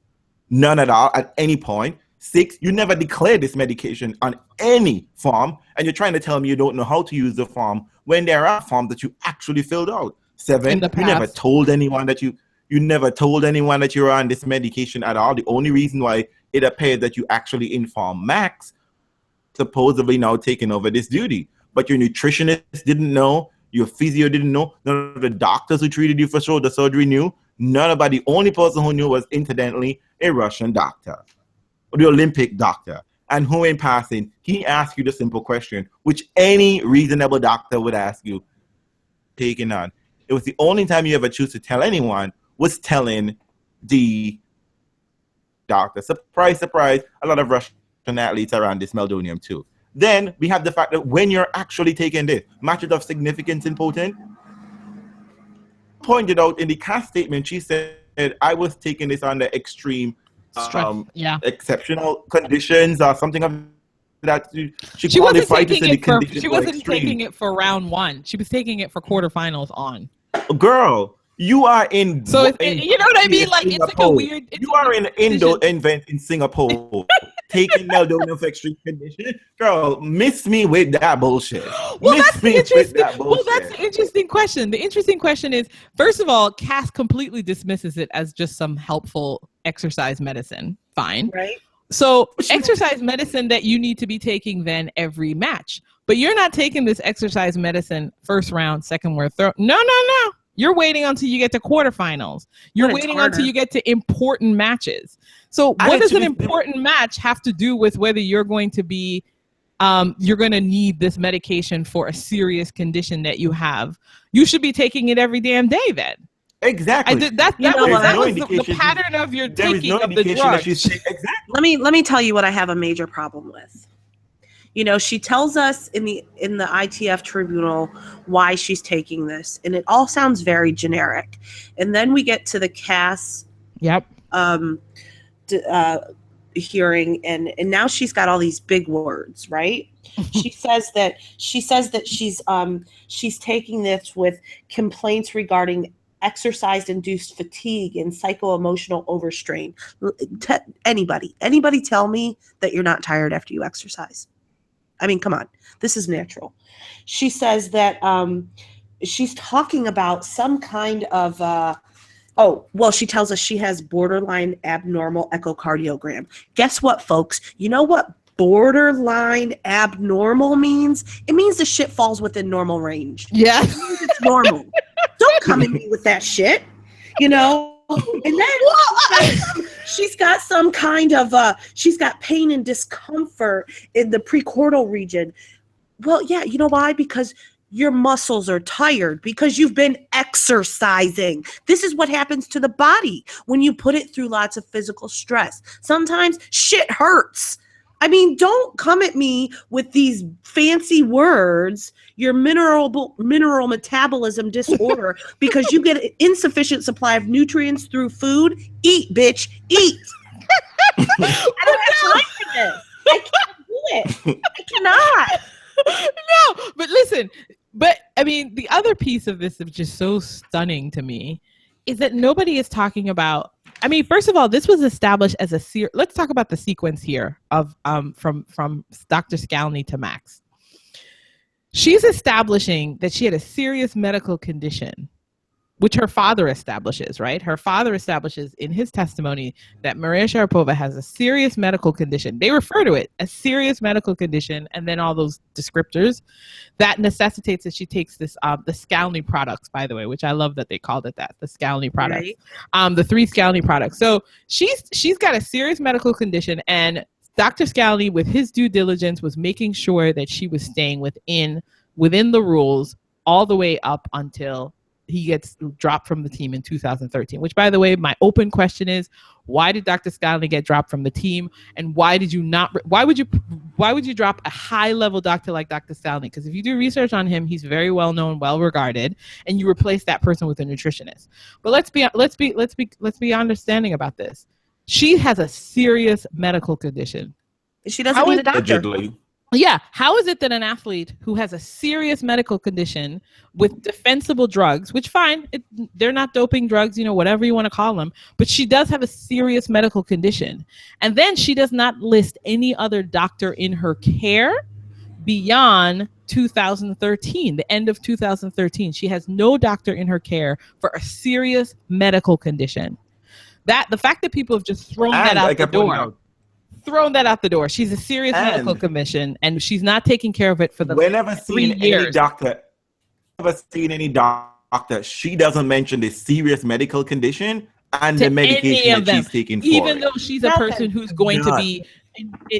none at all at any point. 6, you never declared this medication on any form, and you're trying to tell me you don't know how to use the form when there are forms that you actually filled out. 7, you never told anyone that you never told anyone that you were on this medication at all. The only reason why it appears that you actually informed Max, supposedly now taking over this duty, but your nutritionist didn't know, your physio didn't know, none of the doctors who treated you for shoulder surgery knew. Nobody. The only person who knew was incidentally a Russian doctor, the Olympic doctor, and who in passing, he asked you the simple question, which any reasonable doctor would ask you, taking on. It was the only time you ever choose to tell anyone was telling the doctor. Surprise, surprise, a lot of Russian athletes are on this Meldonium too. Then we have the fact that when you're actually taking this, matches of significance important, pointed out in the cast statement, she said, I was taking this under extreme exceptional conditions or something of that. She wasn't
taking it for round 1. She was taking it for quarterfinals on.
Girl, you are in.
So you know what I mean? Like Singapore. It's like a weird.
You are in Singapore taking Meldonium for extreme condition. Girl, miss me with that bullshit.
Well, that's the interesting question. The interesting question is, first of all, Cass completely dismisses it as just some helpful exercise medicine. Fine.
Right.
So exercise medicine that you need to be taking then every match. But you're not taking this exercise medicine first round, second round, third. No. You're waiting until you get to quarterfinals. You're waiting until you get to important matches. So what does an important match have to do with whether you're going to be, you're going to need this medication for a serious condition that you have? You should be taking it every damn day then.
Exactly.
That was the pattern of your taking of the drug.
Exactly. Let me tell you what I have a major problem with. You know, she tells us in the ITF tribunal why she's taking this, and it all sounds very generic. And then we get to the Cass hearing, and now she's got all these big words, right? She says that she's taking this with complaints regarding exercise-induced fatigue and psycho-emotional overstrain. Anybody tell me that you're not tired after you exercise? I mean, come on. This is natural. She says that she's talking about some kind of, she tells us she has borderline abnormal echocardiogram. Guess what, folks? You know what borderline abnormal means? It means the shit falls within normal range.
Yeah.
It means it's normal. Don't come at me with that shit, you know? And then she's got some kind of she's got pain and discomfort in the precordial region. Well, yeah, you know why? Because your muscles are tired, because you've been exercising. This is what happens to the body when you put it through lots of physical stress. Sometimes shit hurts. I mean, don't come at me with these fancy words, your mineral metabolism disorder, because you get an insufficient supply of nutrients through food. Eat, bitch, eat. I don't have time for this. I can't do it. I cannot.
No, but listen, I mean, the other piece of this is just so stunning to me is that nobody is talking about. I mean, first of all, this was established as let's talk about the sequence here of from Dr. Skalny to Max. She's establishing that she had a serious medical condition, which her father establishes, right? Her father establishes in his testimony that Maria Sharapova has a serious medical condition. They refer to it as serious medical condition, and then all those descriptors that necessitates that she takes this, the Skalny products, by the way, which I love that they called it that, the Skalny products, right. The 3 Skalny products. So she's got a serious medical condition, and Dr. Skalny, with his due diligence, was making sure that she was staying within the rules all the way up until dropped from the team in 2013. Which, by the way, my open question is, why did Dr. Stalny get dropped from the team, and why would you drop a high-level doctor like Dr. Stalny? Because if you do research on him, he's very well known, well regarded, and you replace that person with a nutritionist. But let's be understanding about this. She has a serious medical condition.
She doesn't need a doctor.
Allegedly.
Yeah. How is it that an athlete who has a serious medical condition with defensible drugs, which fine, they're not doping drugs, whatever you want to call them, but she does have a serious medical condition. And then she does not list any other doctor in her care beyond 2013, the end of 2013. She has no doctor in her care for a serious medical condition. The fact that people have just thrown that out the door. Thrown that out the door. She's a serious medical condition, and she's not taking care of it for the last 3 years.
Never seen any doctor. She doesn't mention the serious medical condition and
to
the medication that she's taking for
even though she's a person who's going to be.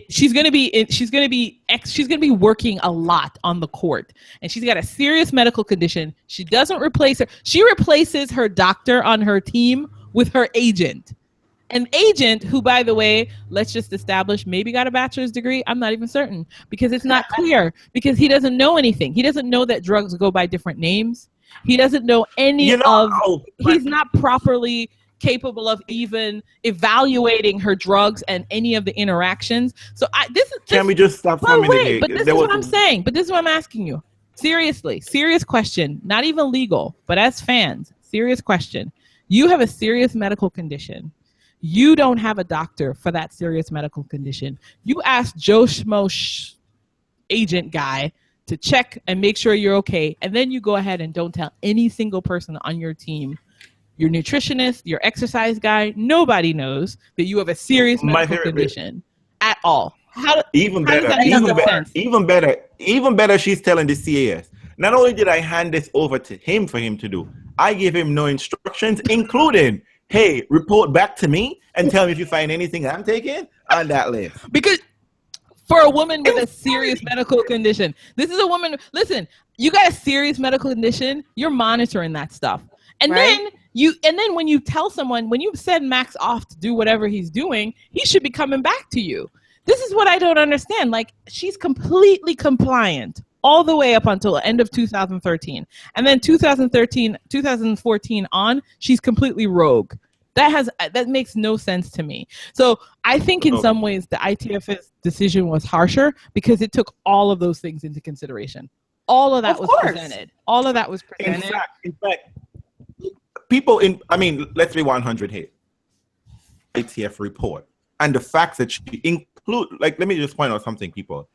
She's going to be working a lot on the court, and she's got a serious medical condition. She doesn't replace her. She replaces her doctor on her team with her agent. An agent who, by the way, let's just establish, maybe got a bachelor's degree. I'm not even certain, because it's not clear, because he doesn't know anything. He doesn't know that drugs go by different names. He doesn't know he's not properly capable of even evaluating her drugs and any of the interactions. So
can we just stop for a minute?
But this is what I'm saying. But this is what I'm asking you. Seriously, serious question, not even legal, but as fans, serious question. You have a serious medical condition. You don't have a doctor for that serious medical condition. You ask Joe Schmo agent guy to check and make sure you're okay. And then you go ahead and don't tell any single person on your team, your nutritionist, your exercise guy, nobody knows that you have a serious medical condition at all. Even better, she's telling the CAS. Not only did I hand this over to him for him to do, I gave him no instructions, including, hey, report back to me and tell me if you find anything I'm taking on that list. Because for a woman with a serious medical condition, this is a woman, listen, you got a serious medical condition, you're monitoring that stuff. And then when you tell someone, when you send Max off to do whatever he's doing, he should be coming back to you. This is what I don't understand. Like, she's completely compliant all the way up until the end of 2013. And then 2014 on, she's completely rogue. That makes no sense to me. So I think in some ways the ITF's decision was harsher because it took all of those things into consideration. All of that was presented. All of that was presented.
In fact, let's be 100 here. ITF report. And the fact that she let me just point out something, people.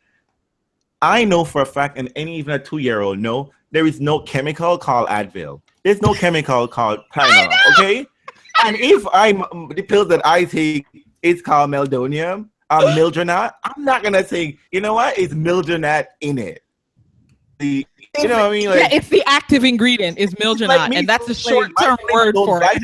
I know for a fact, and even a 2-year-old know, there is no chemical called Advil. There's no chemical called Tylenol, okay? And if the pills that I take is called Meldonium, Mildronate, I'm not going to say, you know what, it's Mildronate in it. You know what I mean?
Like, it's the active ingredient is Mildronate, and that's a short-term word for it.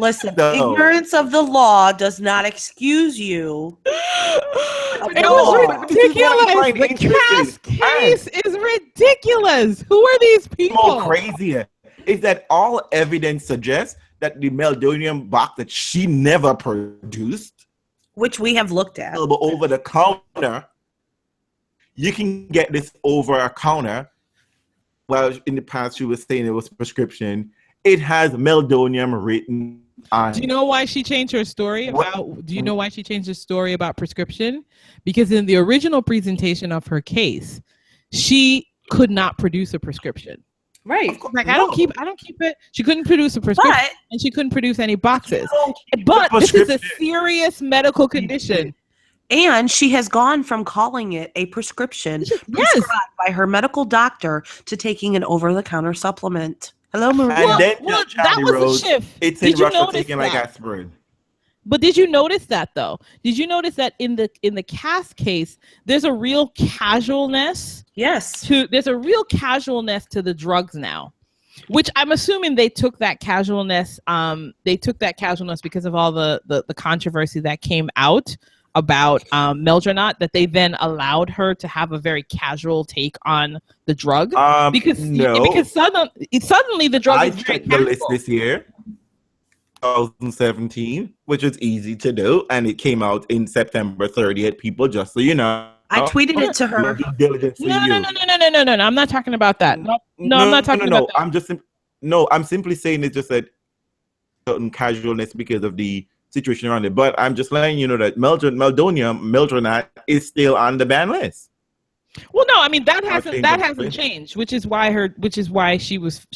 Listen, ignorance of the law does not excuse you.
It was ridiculous. The Cass case is ridiculous. Who are these people?
More crazier is that all evidence suggests that the Meldonium box that she never produced,
which we have looked at,
over the counter. You can get this over a counter. Well, in the past, she was saying it was prescription. It has Meldonium written on.
Do you know why she changed her story about? Do you know why she changed her story about prescription? Because in the original presentation of her case, she could not produce a prescription.
Right.
Like, I don't keep it. She couldn't produce a prescription, and she couldn't produce any boxes. But this is a serious medical condition.
And she has gone from calling it a prescription prescribed by her medical doctor to taking an over-the-counter supplement. Hello, Maria.
That was a shift.
It's in Russia taking like aspirin.
But did you notice that though? Did you notice that in the Cass case, there's a real casualness?
Yes.
There's a real casualness to the drugs now, which I'm assuming they took that casualness. They took that casualness because of all the controversy that came out about Meldronat that they then allowed her to have a very casual take on the drug? Because suddenly the drug
I
is very
checked the list
casual.
this year, 2017, which is easy to do, and it came out in September 30th. People, just so you know,
I tweeted it to her.
due diligence for
No,
you.
no. I'm not talking about that. No, I'm not talking about that.
I'm simply saying it's just a certain casualness because of the situation around it. But I'm just letting you know that Meldronat is still on the ban list.
Well, no, I mean that hasn't changed, which is why she was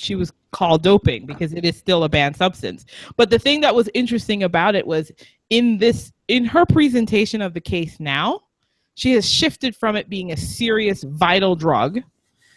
called doping, because it is still a banned substance. But the thing that was interesting about it was in her presentation of the case now, she has shifted from it being a serious vital drug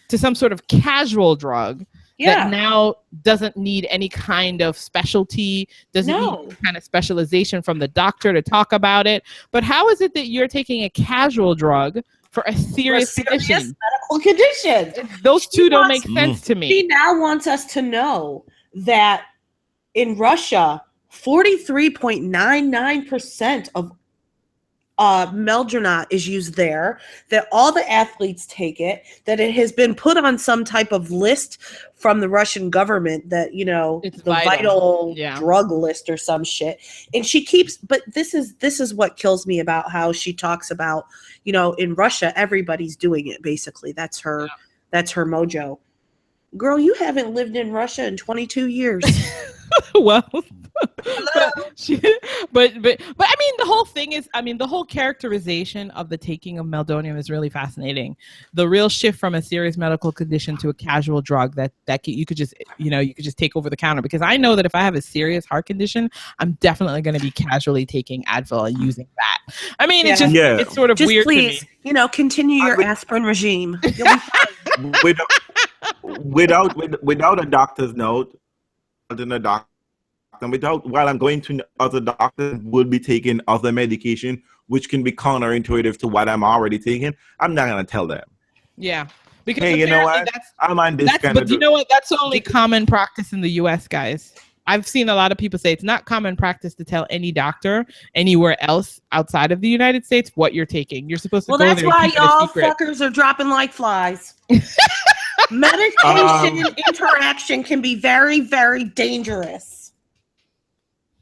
to some sort of casual drug that now doesn't need any kind of specialty, doesn't need any kind of specialization from the doctor to talk about it. But how is it that you're taking a casual drug for a serious condition?
Medical condition.
Those two don't make sense to me.
She now wants us to know that in Russia, 43.99% of Meldronat is used there, that all the athletes take it, that it has been put on some type of list from the Russian government that, it's the vital drug list or some shit. And she keeps, but this is what kills me about how she talks about, in Russia, everybody's doing it, basically. That's her mojo. Girl, you haven't lived in Russia in 22 years.
Well, but I mean, the whole thing is, the whole characterization of the taking of Meldonium is really fascinating. The real shift from a serious medical condition to a casual drug that you could just take over the counter. Because I know that if I have a serious heart condition, I'm definitely going to be casually taking Advil and using that. I mean, it's sort of just weird.
Please,
to me.
Continue your aspirin regime. You'll be fine.
without a doctor's note, while I'm going to other doctors will be taking other medication, which can be counterintuitive to what I'm already taking, I'm not going to tell them.
Yeah. Because
hey, you know what? I'm on this kind
of... But you know what? That's only common practice in the U.S., guys. I've seen a lot of people say it's not common practice to tell any doctor anywhere else outside of the United States what you're taking. You're supposed to go there.
Well, that's why y'all fuckers are dropping like flies. Medication interaction can be very, very dangerous.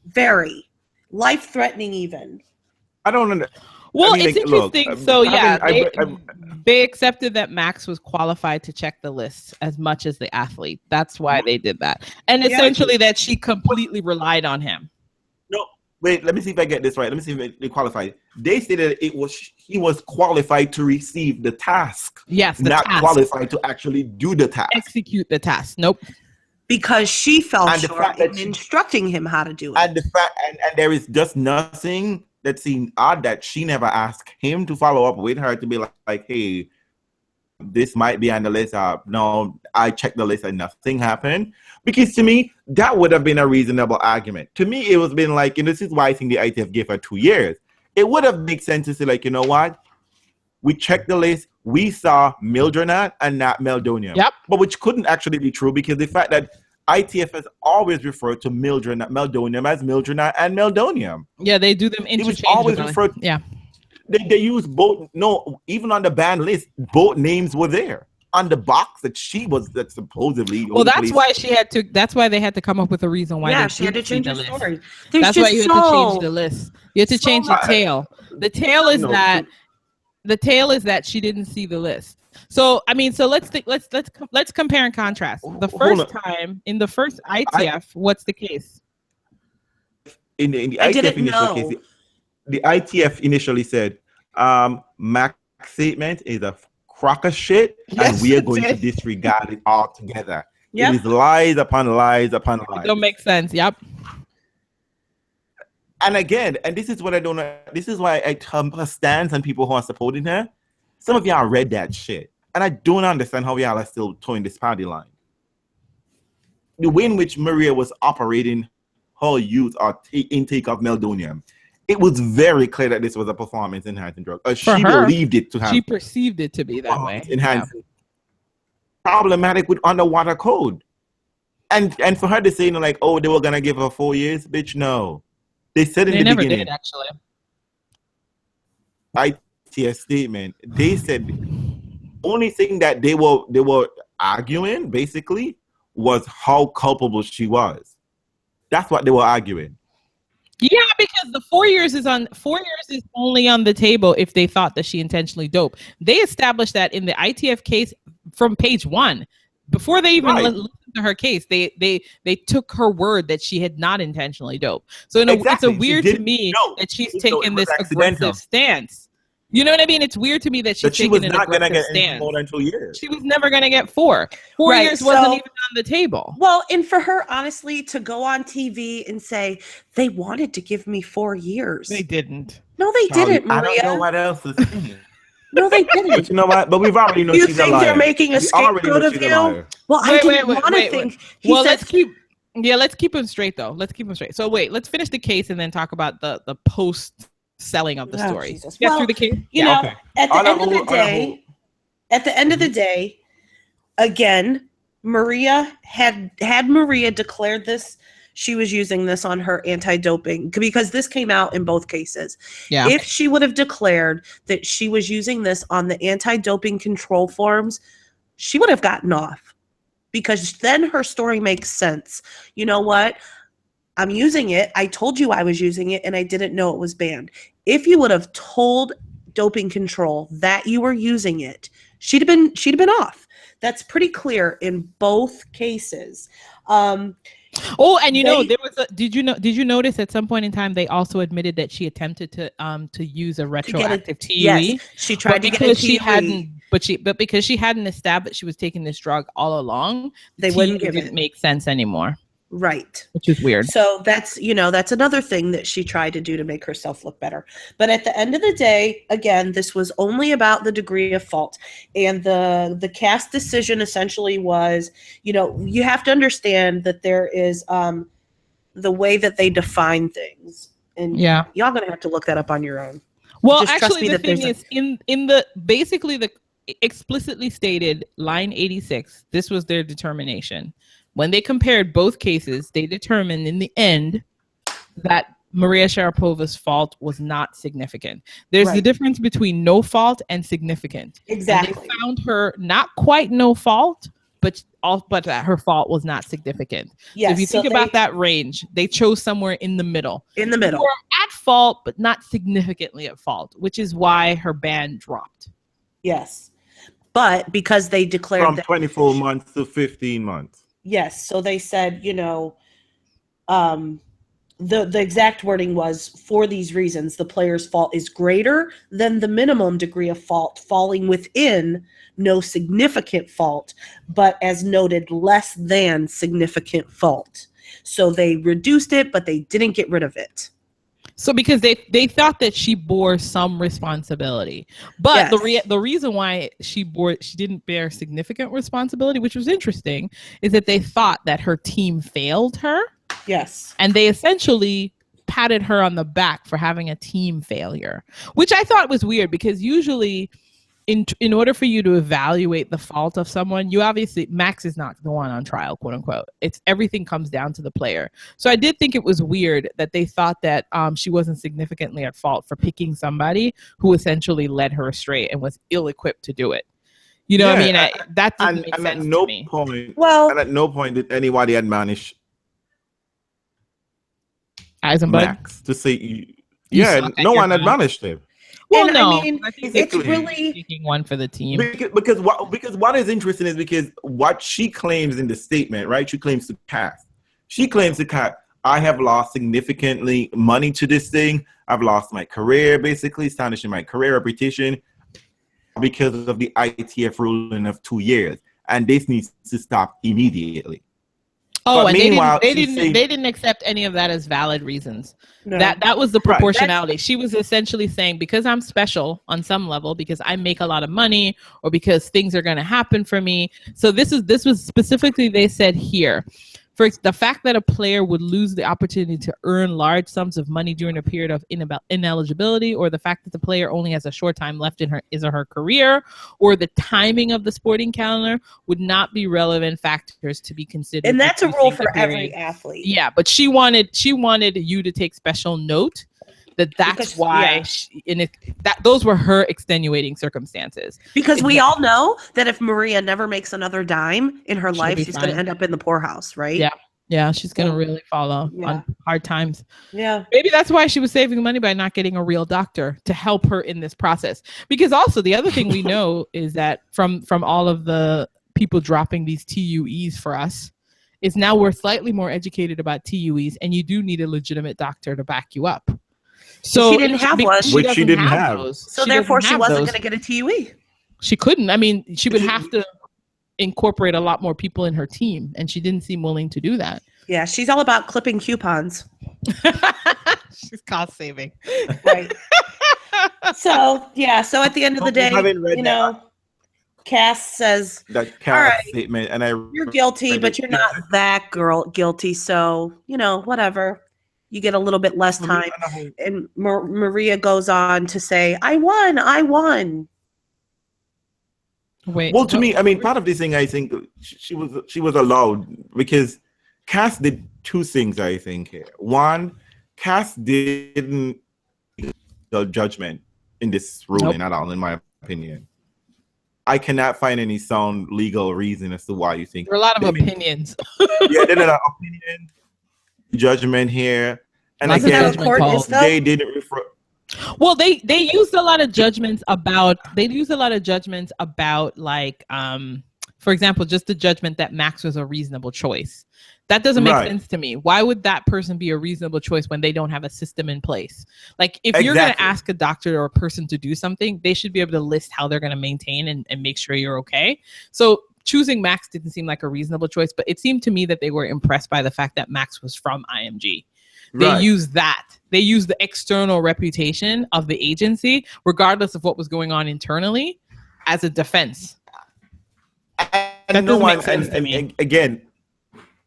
Very life-threatening, even.
I don't know.
Well, it's interesting. They accepted that Max was qualified to check the list as much as the athlete. That's why they did that, and essentially that she completely relied on him.
No, wait. Let me see if I get this right. Let me see if they qualified. They stated he was qualified to receive the task.
Yes,
not qualified to actually do the task.
Execute the task. Nope.
Because she fell short in instructing him how to do it.
And there is just nothing that seemed odd that she never asked him to follow up with her to be like, hey, this might be on the list. No, I checked the list and nothing happened. Because to me, that would have been a reasonable argument. To me, it was been like, this is why I think the ITF gave her 2 years. It would have made sense to say, like, you know what? We checked the list. We saw Meldronat and not Meldonium.
Yep.
But which couldn't actually be true because the fact that ITF has always referred to Meldonium as Meldronat and Meldonium.
Yeah, they do them interchangeably.
It was always referred.
Yeah.
They use both. No, even on the ban list, both names were there on the box that supposedly.
Well, that's why That's why they had to come up with a reason why.
Yeah, she had to change the story.
That's why you had to change the list. You had to change the tail. The tail is that. The tail is that she didn't see the list. So let's compare and contrast. The first time in the first ITF, what's the case?
In the ITF initial case, the ITF initially said, Mac's statement is a crock of shit, and we are going to disregard it altogether. Yep. It is lies upon lies upon lies.
It don't make sense. Yep.
And again, and this is what I don't know. This is why I her stance and people who are supporting her. Some of y'all read that shit. And I don't understand how y'all are still towing this party line. The way in which Maria was operating her use or intake of Meldonium, it was very clear that this was a performance-enhancing drug. She believed it to have.
She perceived it to be that way.
Enhancing. Yeah. Problematic with underwater code. And for her to say, they were going to give her 4 years, bitch, no. They said in the beginning.
They never did, actually.
ITF statement, they said only thing that they were arguing basically was how culpable she was. That's what they were arguing.
Yeah, because the 4 years is only on the table if they thought that she intentionally doped. They established that in the ITF case from page 1. Before they even listened to her case, they took her word that she had not intentionally doped. So it's a weird to me that she's taken this aggressive stance. You know what I mean? It's weird to me that she's taking an aggressive stance.
More than 2 years.
She was never going to get 4. 4 years wasn't even on the table.
Well, and for her, honestly, to go on TV and say they wanted to give me 4 years.
They didn't.
No, they didn't, Maria.
I don't know what else is saying.
No, they didn't.
But you know what? But we've already know she's a liar.
You think they're making a scapegoat of you? Well, I didn't want to think.
Well, let's keep them straight, though. Let's keep them straight. So wait, let's finish the case and then talk about the post selling of the story.
Get
through the case.
You know, at the end of the day, again, Maria had Maria declared this. She was using this on her anti-doping because this came out in both cases. Yeah. If she would have declared that she was using this on the anti-doping control forms, she would have gotten off because then her story makes sense. You know what? I'm using it. I told you I was using it and I didn't know it was banned. If you would have told doping control that you were using it, she'd have been off. That's pretty clear in both cases.
And there was did you notice at some point in time they also admitted that she attempted to use a retroactive TUE?
Yes, she tried to get a TUE.
But because she hadn't established she was taking this drug all along,
they wouldn't give it.
Didn't make sense anymore.
Right.
Which is weird.
So that's another thing that she tried to do to make herself look better. But at the end of the day, again, this was only about the degree of fault. And the cast decision essentially was, you have to understand that there is the way that they define things. And y'all going to have to look that up on your own.
Well, just actually, the thing is, in the basically the explicitly stated line 86, this was their determination. When they compared both cases, they determined in the end that Maria Sharapova's fault was not significant. There's the difference between no fault and significant.
Exactly.
And they found her not quite no fault, but that her fault was not significant. Yes, so if you think about that range, they chose somewhere in the middle.
In the middle.
Or at fault, but not significantly at fault, which is why her ban dropped.
Yes. But because they declared
from 24 months to 15 months.
Yes. So they said, the exact wording was, for these reasons, the player's fault is greater than the minimum degree of fault, falling within no significant fault, but as noted, less than significant fault. So they reduced it, but they didn't get rid of it.
So because they thought that she bore some responsibility, but yes. the reason why she didn't bear significant responsibility, which was interesting, is that they thought that her team failed her.
Yes.
And they essentially patted her on the back for having a team failure, which I thought was weird because usually in order for you to evaluate the fault of someone, you obviously, Max is not the one on trial, quote unquote. It's everything comes down to the player. So I did think it was weird that they thought that she wasn't significantly at fault for picking somebody who essentially led her astray and was ill-equipped to do it. You know what I mean? That didn't make sense to me.
And at no point did anybody admonish Max to say, no one admonished him.
Well,
and
no,
I mean, it's really
picking one for the team.
Because what is interesting is because what she claims in the statement, right? She claims to cast. She claims to cast. I have lost significantly money to this thing. I've lost my career, basically, establishing my career reputation because of the ITF ruling of 2 years, and this needs to stop immediately.
Oh, but and they didn't accept any of that as valid reasons. No. That was the proportionality. She was essentially saying, because I'm special on some level, because I make a lot of money, or because things are going to happen for me. So this was specifically, they said here, for the fact that a player would lose the opportunity to earn large sums of money during a period of ineligibility, or the fact that the player only has a short time left in his or her career, or the timing of the sporting calendar would not be relevant factors to be considered.
And that's a rule for every athlete.
Yeah, but she wanted you to take special note that's
Because-
why
yeah.
those were her extenuating circumstances.
Because we all know that if Maria never makes another dime in her
She'll
life,
be
she's going to
fine.
end up in the poorhouse, right?
Yeah, she's gonna
So,
really fall on
yeah.
hard times.
Yeah.
Maybe that's why she was saving money by not getting a real doctor to help her in this process. Because also the other thing we know is that from all of the people dropping these TUEs for us, is now we're slightly more educated about TUEs, and you do need a legitimate doctor to back you up. So
She didn't have one.
Which she didn't have.
those.
So therefore, she wasn't
those.
going to get a TUE.
She couldn't. I mean, she would have to incorporate a lot more people in her team, and she didn't seem willing to do that.
Yeah, she's all about clipping coupons.
She's cost saving.
Right. So at the end of the day, you know, Cass says
that
all right,
statement, and
you're guilty, but you're not that guilty. So, you know, whatever. You get a little bit less time. And Maria goes on to say, I won.
Wait.
Well, to me, I mean, part of this thing, I think she was allowed because Cass did two things, I think, here. One, Cass didn't the judgment in this ruling at all, in my opinion. I cannot find any sound legal reason as to why you think.
There are a lot of opinions.
Yeah, there are opinion, judgment here. And
Isn't
again,
that what court is, though?
they didn't refer.
Well, they used a lot of judgments about like for example, just the judgment that Max was a reasonable choice. That doesn't make sense to me. Why would that person be a reasonable choice when they don't have a system in place? Like if you're going to ask a doctor or a person to do something, they should be able to list how they're going to maintain and make sure you're okay. So choosing Max didn't seem like a reasonable choice, but it seemed to me that they were impressed by the fact that Max was from IMG. They used that. They used the external reputation of the agency, regardless of what was going on internally, as a defense.
And no one, and again,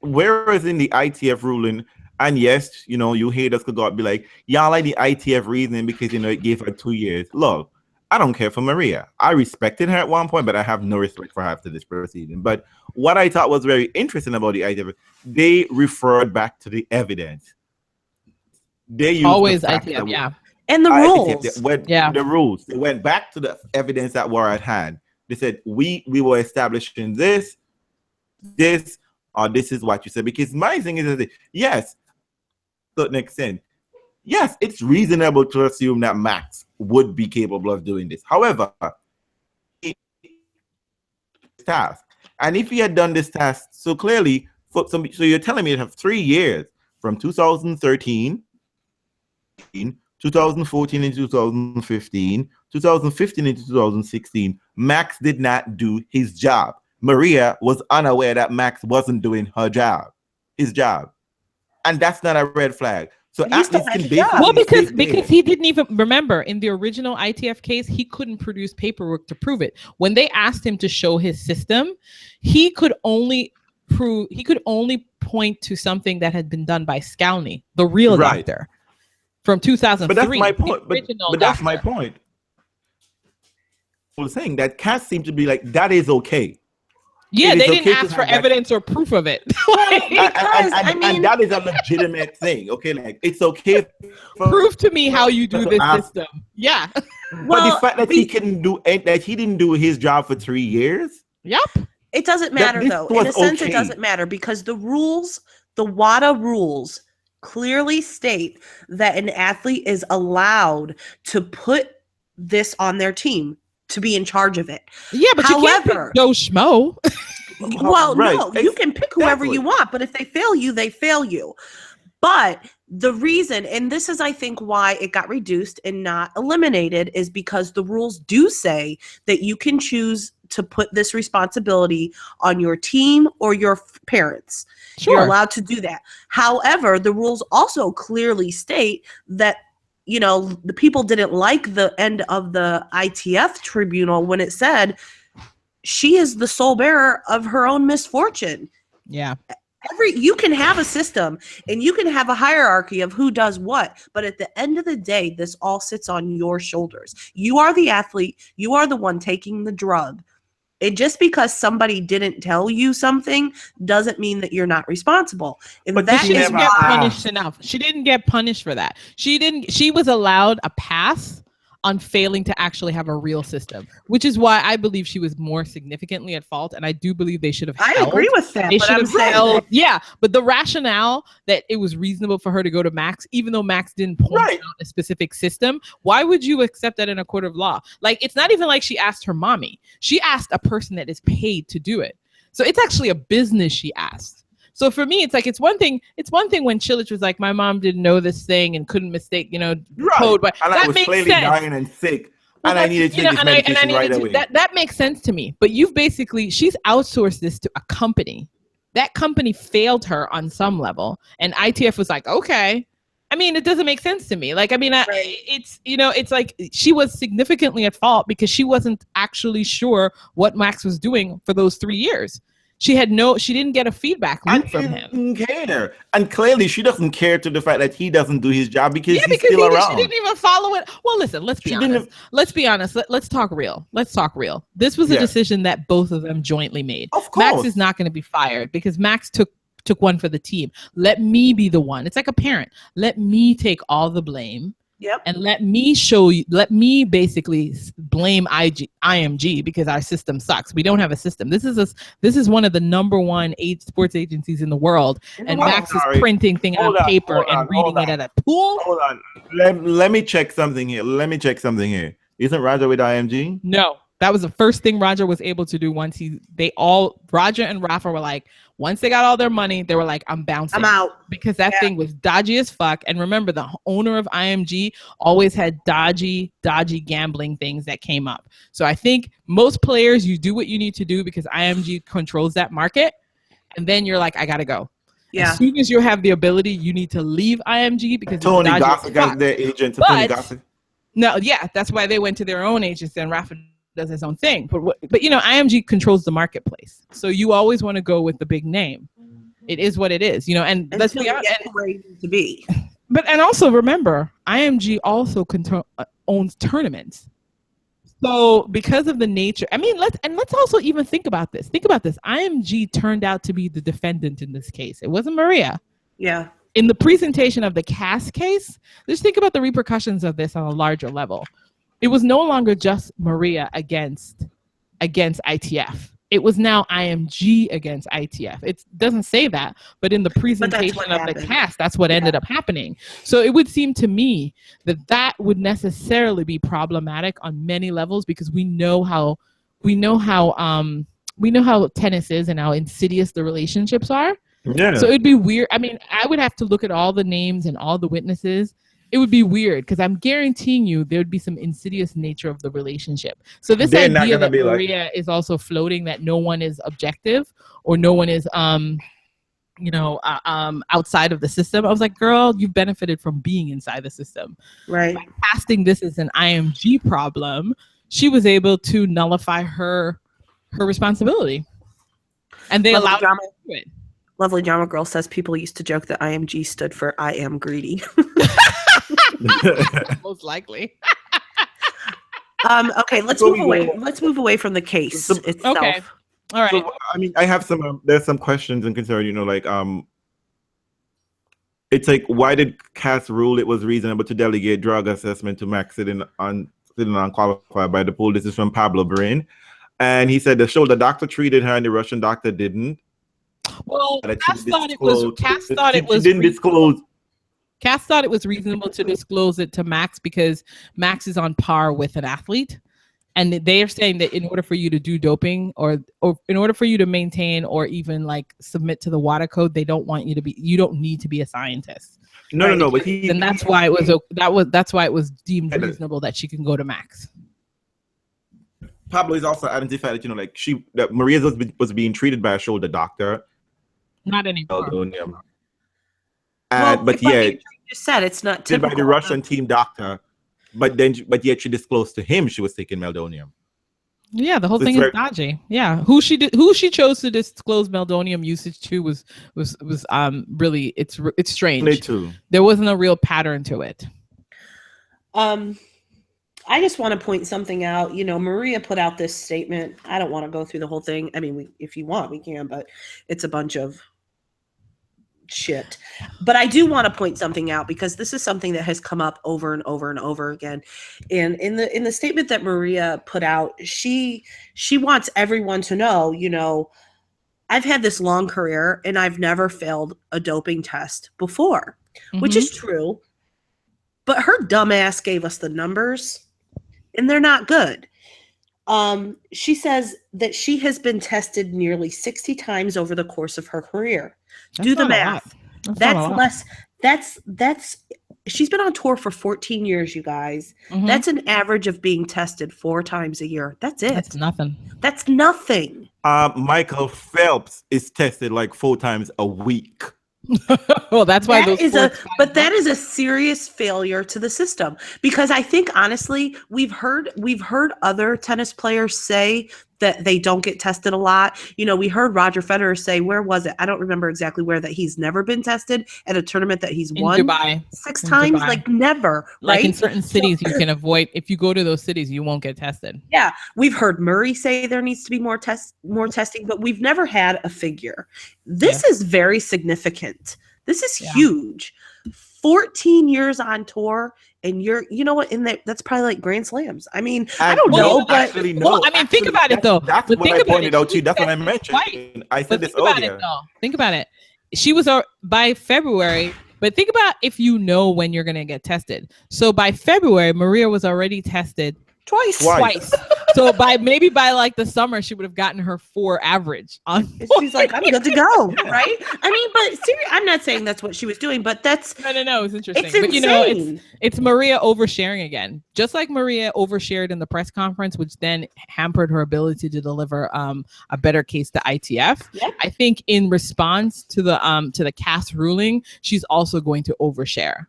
whereas in the ITF ruling, and yes, you know, you haters could go out and be like, y'all like the ITF reasoning because, you know, it gave her 2 years. Look, I don't care for Maria. I respected her at one point, but I have no respect for her after this proceeding. But what I thought was very interesting about the ITF, they referred back to the evidence. They used
always
the
ITF, yeah.
And the rules.
The rules. They went back to the evidence that were at hand. They said, we were establishing this, or this is what you said. Because my thing is that, yes, to an extent, yes, it's reasonable to assume that Max would be capable of doing this. However, task. And if he had done this task so clearly, so you're telling me you have 3 years from 2013, 2014 and 2015, 2015 and 2016, Max did not do his job. Maria was unaware that Max wasn't doing his job. And that's not a red flag. So
because he didn't even remember in the original ITF case, he couldn't produce paperwork to prove it. When they asked him to show his system, he could only point to something that had been done by Skalny, the real doctor, from 2003.
But that's my point. But that's my point. I was saying that Cass seemed to be like, that is okay.
Yeah, they didn't ask for evidence or proof of it.
And that is a legitimate thing. Okay, like it's okay.
Prove to me how you do this system. Yeah.
But the fact that he didn't do his job for 3 years.
Yep.
It doesn't matter though. In a sense, it doesn't matter because the rules, the WADA rules, clearly state that an athlete is allowed to put this on their team, to be in charge of it.
Yeah, but you can't pick Joe Schmo.
Well, no, you can pick whoever you want, but if they fail you, they fail you. But the reason, and this is, I think, why it got reduced and not eliminated, is because the rules do say that you can choose to put this responsibility on your team or your parents. Sure. You're allowed to do that. However, the rules also clearly state that, you know, the people didn't like the end of the ITF tribunal when it said she is the sole bearer of her own misfortune.
Yeah.
You can have a system and you can have a hierarchy of who does what, but at the end of the day, this all sits on your shoulders. You are the athlete. You are the one taking the drug. just because somebody didn't tell you something doesn't mean that you're not responsible. And
but
that
she
is
didn't get punished enough. She didn't get punished for that. She was allowed a pass on failing to actually have a real system, which is why I believe she was more significantly at fault. And I do believe they should have
I agree with that.
They
but
should
I'm
have
saying
held. Yeah, but the rationale that it was reasonable for her to go to Max, even though Max didn't point out a specific system, why would you accept that in a court of law? Like, it's not even like she asked her mommy. She asked a person that is paid to do it. So it's actually a business she asked. So for me, it's like, it's one thing when Chilich was like, my mom didn't know this thing and couldn't mistake, code, but
and
that
I was
makes
clearly
sense.
dying and sick.
Well,
and I needed to take this medication right away.
That makes sense to me. But she's outsourced this to a company. That company failed her on some level. And ITF was like, okay. I mean, it doesn't make sense to me. Like, I mean, it's like she was significantly at fault because she wasn't actually sure what Max was doing for those 3 years. She didn't get a feedback loop from him.
Didn't care. And clearly she doesn't care to the fact that he doesn't do his job because he's still around.
She didn't even follow it. Well, listen, let's be honest. Let's talk real. This was a decision that both of them jointly made.
Of course.
Max is not going to be fired because Max took one for the team. Let me be the one. It's like a parent. Let me take all the blame.
Yep.
And let me basically blame IMG because our system sucks. We don't have a system. This is one of the number one sports agencies in the world. And Max is printing things on paper and reading it at a pool.
Hold on. Let me check something here. Isn't Roger with IMG?
No. That was the first thing Roger was able to do once Roger and Rafa were like, once they got all their money, they were like, I'm bouncing.
I'm out.
Because that thing was dodgy as fuck. And remember, the owner of IMG always had dodgy gambling things that came up. So I think most players, you do what you need to do because IMG controls that market. And then you're like, I got to go.
Yeah.
As soon as you have the ability, you need to leave IMG because
Tony Gossett got their agent. Tony Gossett.
No, yeah, that's why they went to their own agents and Rafa does his own thing. But IMG controls the marketplace. So you always want to go with the big name. It is what it is, and let's be honest.
Where you need to be.
But also remember, IMG also owns tournaments. So because of the nature, I mean, let's also even think about this. IMG turned out to be the defendant in this case. It wasn't Maria.
Yeah.
In the presentation of the Cass case, just think about the repercussions of this on a larger level. It was no longer just Maria against ITF. It was now IMG against ITF. It doesn't say that, but in the presentation of the cast, that's what ended up happening. So it would seem to me that would necessarily be problematic on many levels because we know how tennis is and how insidious the relationships are.
Yeah.
So it'd be weird. I mean, I would have to look at all the names and all the witnesses. It would be weird because I'm guaranteeing you there would be some insidious nature of the relationship. So this idea that Maria is also floating that no one is objective or no one is, outside of the system. I was like, girl, you've benefited from being inside the system.
Right.
By casting this as an IMG problem, she was able to nullify her responsibility. And they allowed her to do it.
Lovely Drama Girl says people used to joke that IMG stood for I am greedy.
Most likely.
Okay, let's move away. Let's move away from the case itself.
Okay. All right.
So, I mean, I have there's some questions and concerns, it's like, why did Cass rule it was reasonable to delegate drug assessment to Max sitting unqualified by the pool? This is from Pablo Brain. And he said the doctor treated her and the Russian doctor didn't.
Well, Cass thought it was reasonable to disclose it to Max because Max is on par with an athlete. And they are saying that in order for you to do doping or in order for you to maintain or even like submit to the WADA code, you don't need to be a scientist.
No. But
that's why it was deemed reasonable that she can go to Max.
Pablo is also identified that, that Maria was being treated by a shoulder doctor.
Not anymore.
Meldonium.
You just said it's not typical.
By the Russian team doctor, but yet she disclosed to him she was taking Meldonium.
Yeah, the whole thing is dodgy. Yeah, who she chose to disclose Meldonium usage to was really it's strange.
Me too.
There wasn't a real pattern to it.
I just want to point something out. You know, Maria put out this statement. I don't want to go through the whole thing. I mean, if you want, we can, but it's a bunch of shit. But I do want to point something out because this is something that has come up over and over and over again. And in the statement that Maria put out, she wants everyone to know, you know, I've had this long career and I've never failed a doping test before, which is true. But her dumbass gave us the numbers and they're not good. She says that she has been tested nearly 60 times over the course of her career. Do the math. That's less. That's she's been on tour for 14 years, you guys. That's an average of being tested 4 times a year. That's it.
That's nothing.
That's nothing.
Michael Phelps is tested like 4 times a week.
Well, that's why
that is a serious failure to the system, because I think honestly we've heard other tennis players say that they don't get tested a lot. You know, we heard Roger Federer say, where was it? I don't remember exactly where, that he's never been tested at a tournament that he's won
Dubai.
6 times. Dubai. Like never, right?
Like in certain cities, you can avoid. If you go to those cities, you won't get tested.
Yeah, we've heard Murray say there needs to be more testing, but we've never had a figure. This is very significant. This is huge. 14 years on tour, and you know what? That's probably like Grand Slams. I mean, I don't know, but
actually, no.
Well, I mean, think about it though.
That's what I pointed out to you. That's what I mentioned.
Right.
I said this earlier.
Think about it. She was by February. But think about if you know when you're going to get tested. So by February, Maria was already tested twice. So by like the summer, she would have gotten her 4 average on.
She's like, I'm good to go, right? I mean, but seriously, I'm not saying that's what she was doing, but that's
no. It's interesting.
It's
but
insane.
You know, it's Maria oversharing again, just like Maria overshared in the press conference, which then hampered her ability to deliver a better case to ITF. Yep. I think in response to the CAS ruling, she's also going to overshare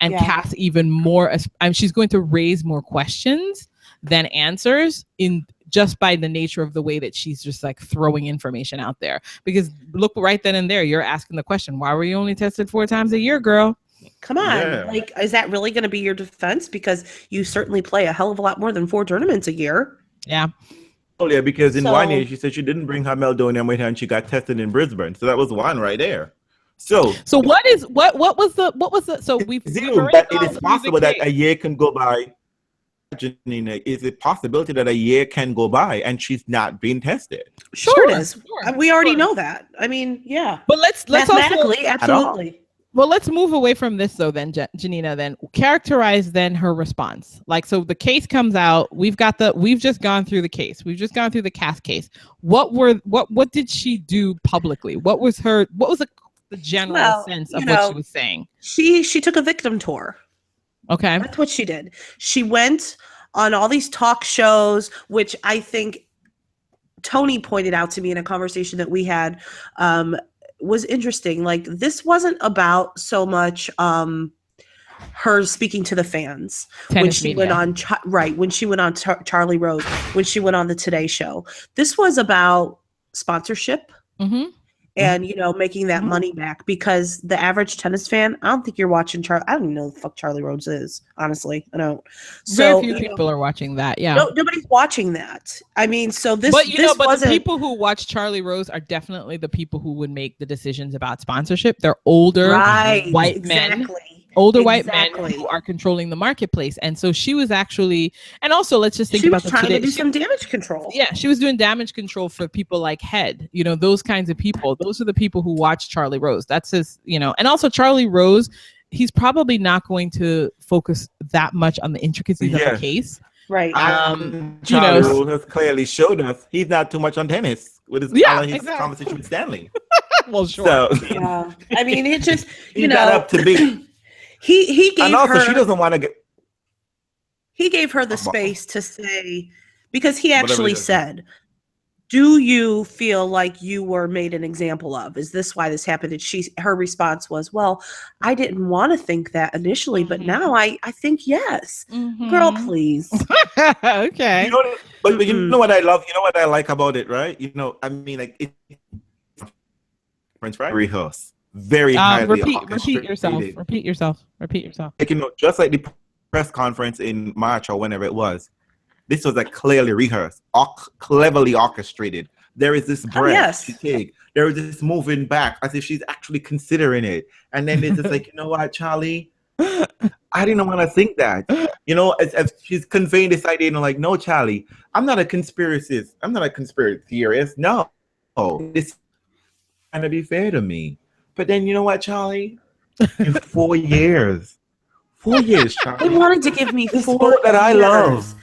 and CAS even more. She's going to raise more questions than answers in just by the nature of the way that she's just like throwing information out there. Because look, right then and there, you're asking the question, why were you only tested 4 times a year, girl?
Come on. Like, is that really going to be your defense? Because you certainly play a hell of a lot more than 4 tournaments a year.
Yeah.
Oh yeah, because in 1 year she said she didn't bring her Meldonium with her and she got tested in Brisbane. So that was 1 right there. So
what was the so we've
that it is possible that a year can go by. Janina, is it possibility that a year can go by and she's not being tested?
Sure it is. Sure. We already know that. I mean, yeah.
But let's
mathematically, absolutely.
Well, let's move away from this though. Then, Janina, then characterize then her response. Like, so the case comes out. We've just gone through the case. We've just gone through the CAS case. What did she do publicly? What was the general sense of what she was saying?
She took a victim tour.
Okay.
That's what she did. She went on all these talk shows, which I think Tony pointed out to me in a conversation that we had, was interesting. Like, this wasn't about so much her speaking to the fans when she went on when she went on Charlie Rose, when she went on the Today Show. This was about sponsorship. And, you know, making that money back, because the average tennis fan, I don't think you're watching I don't even know who the fuck Charlie Rose is, honestly. I don't. So
very few people are watching that. Yeah.
Nobody's watching that. I mean, so this,
but the people who watch Charlie Rose are definitely the people who would make the decisions about sponsorship. They're older white men. White men who are controlling the marketplace. And so she was actually, and also let's just think about
she was trying to do some damage control.
Yeah, she was doing damage control for people like Head, you know, those kinds of people. Those are the people who watch Charlie Rose. That's his, you know, and also Charlie Rose, he's probably not going to focus that much on the intricacies of the case.
Right.
Charlie Rose has clearly showed us he's not too much on tennis with his conversation with Stanley.
Well, sure.
So,
yeah. I mean, it just, you
got up to be.
He gave
and also
her,
she doesn't want to get.
He gave her the space to say, because he actually said, "Do you feel like you were made an example of? Is this why this happened?" And her response was, "Well, I didn't want to think that initially, but now I think yes." Girl, please.
Okay.
You know, but you know what I love. You know what I like about it, right? You know, I mean, like French fry rehearse. Very highly
repeat yourself.
Like, you know, just like the press conference in March or whenever it was, this was like clearly rehearsed, cleverly orchestrated. There is this breath she take. There is this moving back as if she's actually considering it. And then it's just like, you know what, Charlie? I didn't want to think that. You know, as she's conveying this idea, like, no, Charlie, I'm not a conspiracist. I'm not a conspiracy theorist. No. This is trying to be fair to me. But then, you know what, Charlie? In 4 years. 4 years, Charlie.
They wanted to give me 4
sport that I love.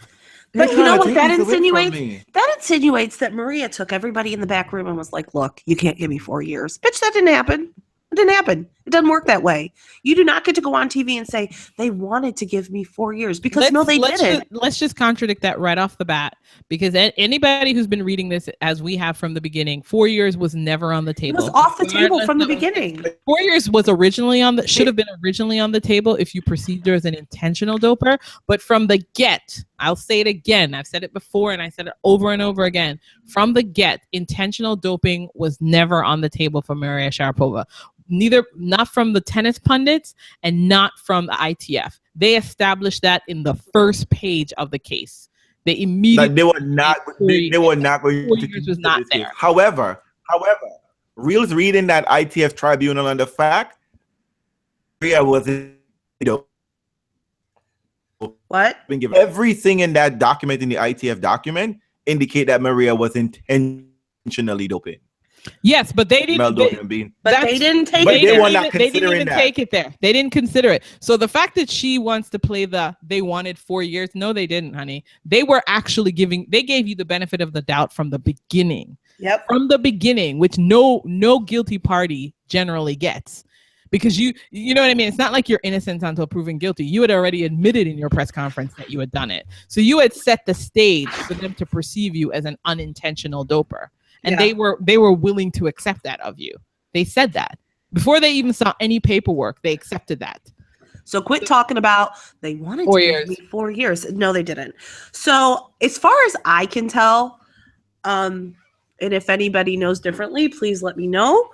But you know what that insinuates? That insinuates that Maria took everybody in the back room and was like, look, you can't give me 4 years. Bitch, that didn't happen. It didn't happen. It doesn't work that way. You do not get to go on TV and say they wanted to give me 4 years because they didn't.
Let's just contradict that right off the bat, because anybody who's been reading this as we have from the beginning, 4 years was never on the table.
It was off the table from the beginning.
4 years was should have been originally on the table if you perceived her as an intentional doper. But from the get, I'll say it again. I've said it before and I said it over and over again. From the get, intentional doping was never on the table for Maria Sharapova. Not from the tennis pundits and not from the ITF. They established that in the first page of the case. They immediately
they were not going to
was not there.
However, Real's reading that ITF tribunal on the fact Maria was
what?
Everything in that document, in the ITF document, indicate that Maria was intentionally doping.
Yes, but they didn't. They didn't take it. They didn't even take it there. They didn't consider it. So the fact that she wants to play they wanted 4 years. No, they didn't, honey. They were actually they gave you the benefit of the doubt from the beginning.
Yep.
From the beginning, which no guilty party generally gets. Because you know what I mean? It's not like you're innocent until proven guilty. You had already admitted in your press conference that you had done it. So you had set the stage for them to perceive you as an unintentional doper. And they were willing to accept that of you. They said that. Before they even saw any paperwork, they accepted that.
So quit talking about they wanted to give me 4 years. No, they didn't. So as far as I can tell, and if anybody knows differently, please let me know.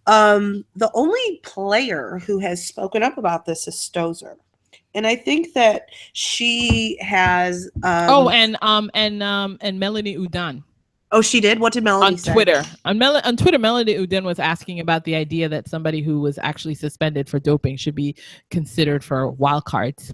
The only player who has spoken up about this is Stozer. And I think that she has
and Melanie Udon.
Oh, she did? What did Melanie say?
On Twitter, Melanie Udin was asking about the idea that somebody who was actually suspended for doping should be considered for wild cards.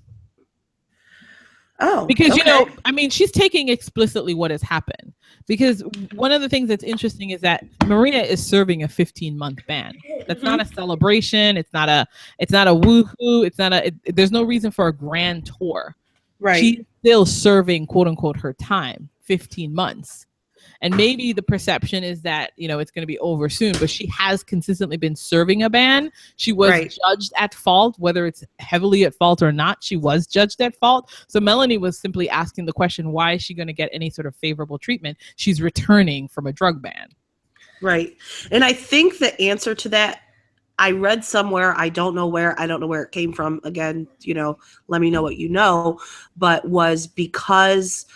Oh,
because, you know, I mean, she's taking explicitly what has happened. Because one of the things that's interesting is that Maria is serving a 15-month ban. That's not a celebration. It's not a woohoo. There's no reason for a grand tour.
Right.
She's still serving, quote unquote, her time, 15 months. And maybe the perception is that, you know, it's going to be over soon, but she has consistently been serving a ban. She was judged at fault, whether it's heavily at fault or not. She was judged at fault. So Melanie was simply asking the question, why is she going to get any sort of favorable treatment? She's returning from a drug ban.
Right. And I think the answer to that, I read somewhere, I don't know where it came from. Again, you know, let me know what you know, but was because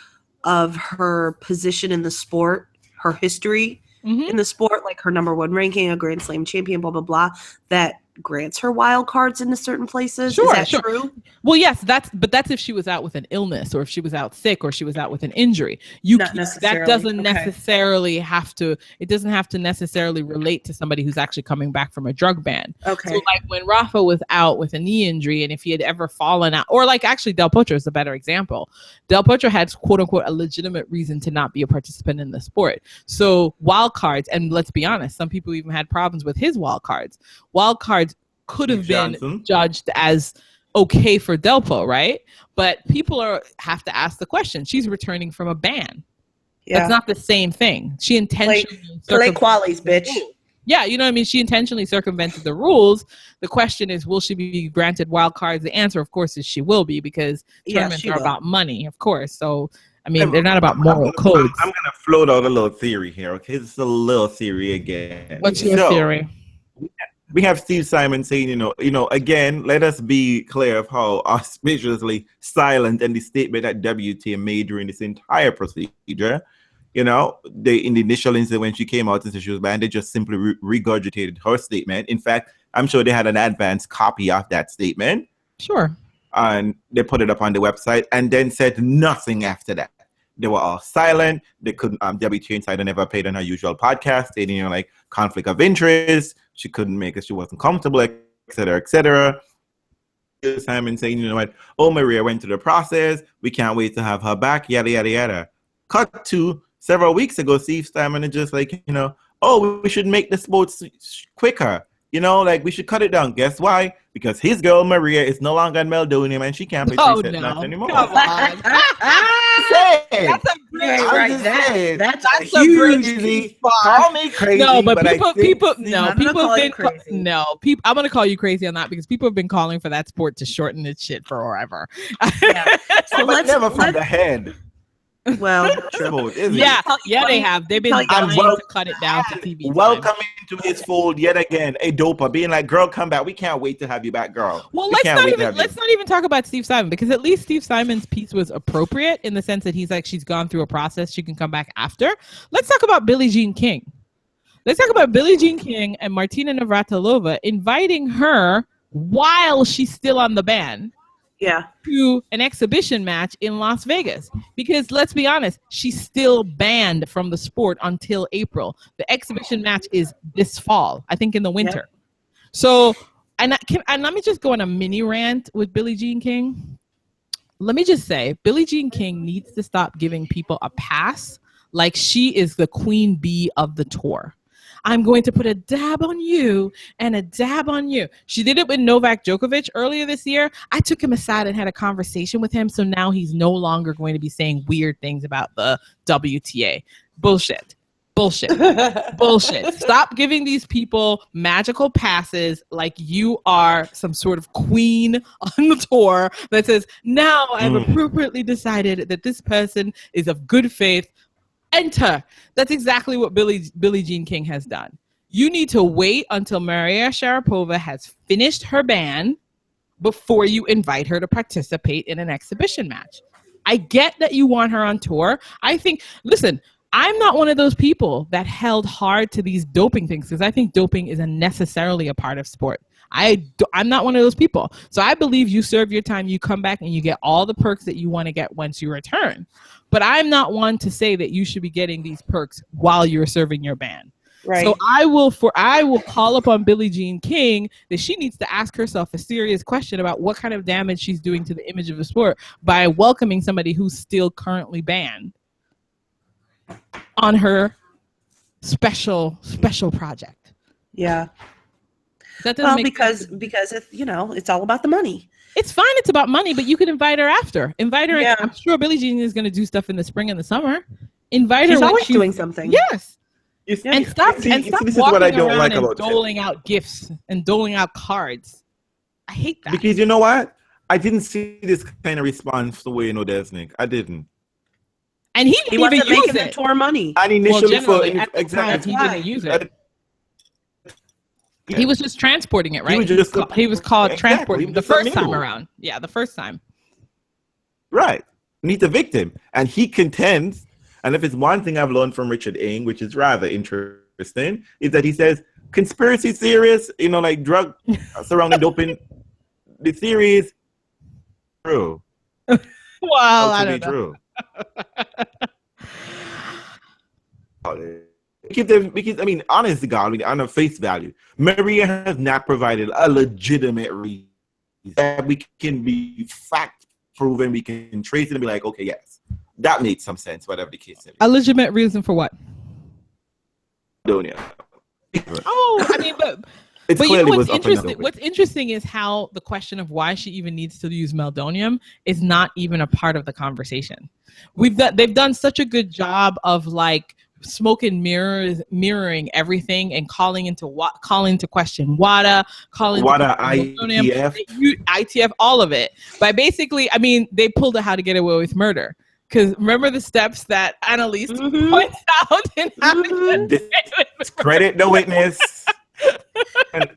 of her position in the sport, her history in the sport, like her number 1 ranking, a Grand Slam champion, blah, blah, blah, that grants her wild cards into certain places. Is that true?
Well, yes, that's if she was out with an illness, or if she was out sick, or she was out with an injury. That doesn't necessarily have to, it doesn't have to necessarily relate to somebody who's actually coming back from a drug ban.
Okay.
So like when Rafa was out with a knee injury, and if he had ever fallen out, or like actually Del Potro is a better example. Del Potro had quote unquote a legitimate reason to not be a participant in the sport. So wild cards, and let's be honest, some people even had problems with his wild cards. Wild cards could have been judged as okay for Delpo, right? But people have to ask the question. She's returning from a ban. Yeah. That's not the same thing. She intentionally
play qualies, bitch.
Yeah, you know what I mean? She intentionally circumvented the rules. The question is, will she be granted wild cards? The answer, of course, is she will be, because tournaments are about money, of course. So, I mean, they're not about moral codes.
I'm going to float out a little theory here, okay? It's a little theory again.
What's your theory?
We have Steve Simon saying, you know, again, let us be clear of how auspiciously silent and the statement that WTA made during this entire procedure. You know, in the initial incident when she came out and said she was banned, they just simply regurgitated her statement. In fact, I'm sure they had an advanced copy of that statement.
Sure.
and they put it up on the website and then said nothing after that. They were all silent. They couldn't. WTA Insider never played on her usual podcast, stating, like, conflict of interest. She couldn't make it. She wasn't comfortable, et cetera, et cetera. Simon saying, you know what? Oh, Maria went through the process. We can't wait to have her back. Yada yada yada. Cut to several weeks ago. Steve Simon is just like, oh, we should make the sports quicker. Like, we should cut it down. Guess why? Because his girl Maria is no longer in Meldonium and she can't play three-set match anymore.
Come on.
That's a great right. That's a huge.
Call me crazy.
No, but people. I'm gonna call you crazy on that because people have been calling for that sport to shorten its shit forever.
Yeah. So
let's never from the head.
Well,
they have. They've been trying to cut it down to TV.
Welcome into his fold yet again. A doper being like, girl, come back. We can't wait to have you back, girl.
Well, let's not even talk about Steve Simon, because at least Steve Simon's piece was appropriate in the sense that he's like, she's gone through a process. She can come back after. Let's talk about Billie Jean King. Let's talk about Billie Jean King and Martina Navratilova inviting her while she's still on the ban.
Yeah.
To an exhibition match in Las Vegas, because let's be honest, she's still banned from the sport until April. The exhibition match is this fall, I think, in the winter. Yep. So, and let me just go on a mini rant with Billie Jean King. Let me just say, Billie Jean King needs to stop giving people a pass like she is the queen bee of the tour. I'm going to put a dab on you and a dab on you. She did it with Novak Djokovic earlier this year. I took him aside and had a conversation with him. So now he's no longer going to be saying weird things about the WTA. Bullshit. Stop giving these people magical passes like you are some sort of queen on the tour that says, now I've appropriately decided that this person is of good faith. Enter. That's exactly what Billie Jean King has done. You need to wait until Maria Sharapova has finished her ban before you invite her to participate in an exhibition match. I get that you want her on tour. Listen, I'm not one of those people that held hard to these doping things because I think doping is necessarily a part of sport. I'm not one of those people. So I believe you serve your time, you come back, and you get all the perks that you want to get once you return. But I'm not one to say that you should be getting these perks while you're serving your ban. Right. So I will call upon Billie Jean King that she needs to ask herself a serious question about what kind of damage she's doing to the image of the sport by welcoming somebody who's still currently banned on her special project.
Yeah. Because it's all about the money.
It's fine. It's about money, but you can invite her after. Invite her. Yeah. I'm sure Billie Jean is going to do stuff in the spring and the summer. Invite her.
She's always doing something.
Yes. And stop walking around and doling out gifts and doling out cards. I hate that.
Because you know what? I didn't see this kind of response the way Desnick. I didn't.
And he wasn't
making the tour money.
And initially,
exactly, he didn't use it. Yeah. He was just transporting it, right? He was called transporting the first time around. Yeah, the first time.
Right. He's a victim. And he contends, and if it's one thing I've learned from Richard Ng, which is rather interesting, is that he says, conspiracy theorists, like drug surrounding doping, the theory is true.
Well, I don't know.
True. Because honest to God, on a face value, Maria has not provided a legitimate reason that we can be fact proven, we can trace it and be like, okay, yes, that made some sense, whatever the case may be.
A legitimate reason for what?
Meldonium.
But what's interesting? What's interesting is how the question of why she even needs to use Meldonium is not even a part of the conversation. They've done such a good job of like smoke and mirroring everything and calling into question WADA, ITF, all of it. By basically, they pulled a How to Get Away with Murder. Because remember the steps that Annalise points out in How to Get Away with Murder.
Credit the witness.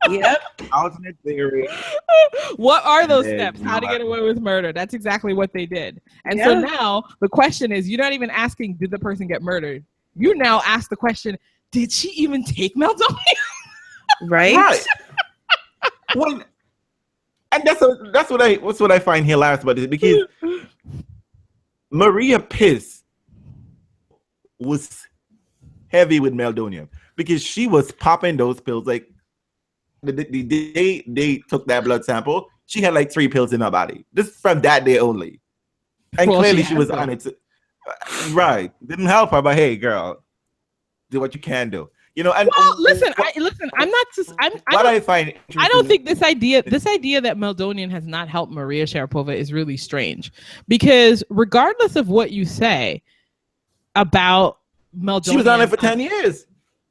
Yep.
Alternate theory.
What are those steps? How to get away with murder. That's exactly what they did. And so now the question is, you're not even asking, did the person get murdered? You now ask the question, did she even take Meldonium?
Right.
And And that's what I find hilarious about it, because Maria Piss was heavy with Meldonium because she was popping those pills. Like the day they took that blood sample, she had like 3 pills in her body. This is from that day only, and clearly she was on it. Right, didn't help her, but hey, girl, do what you can do. You know, and
listen. I'm not just. I don't think this idea that Meldonium has not helped Maria Sharapova is really strange, because regardless of what you say about Meldonium,
she was on it for 10 years.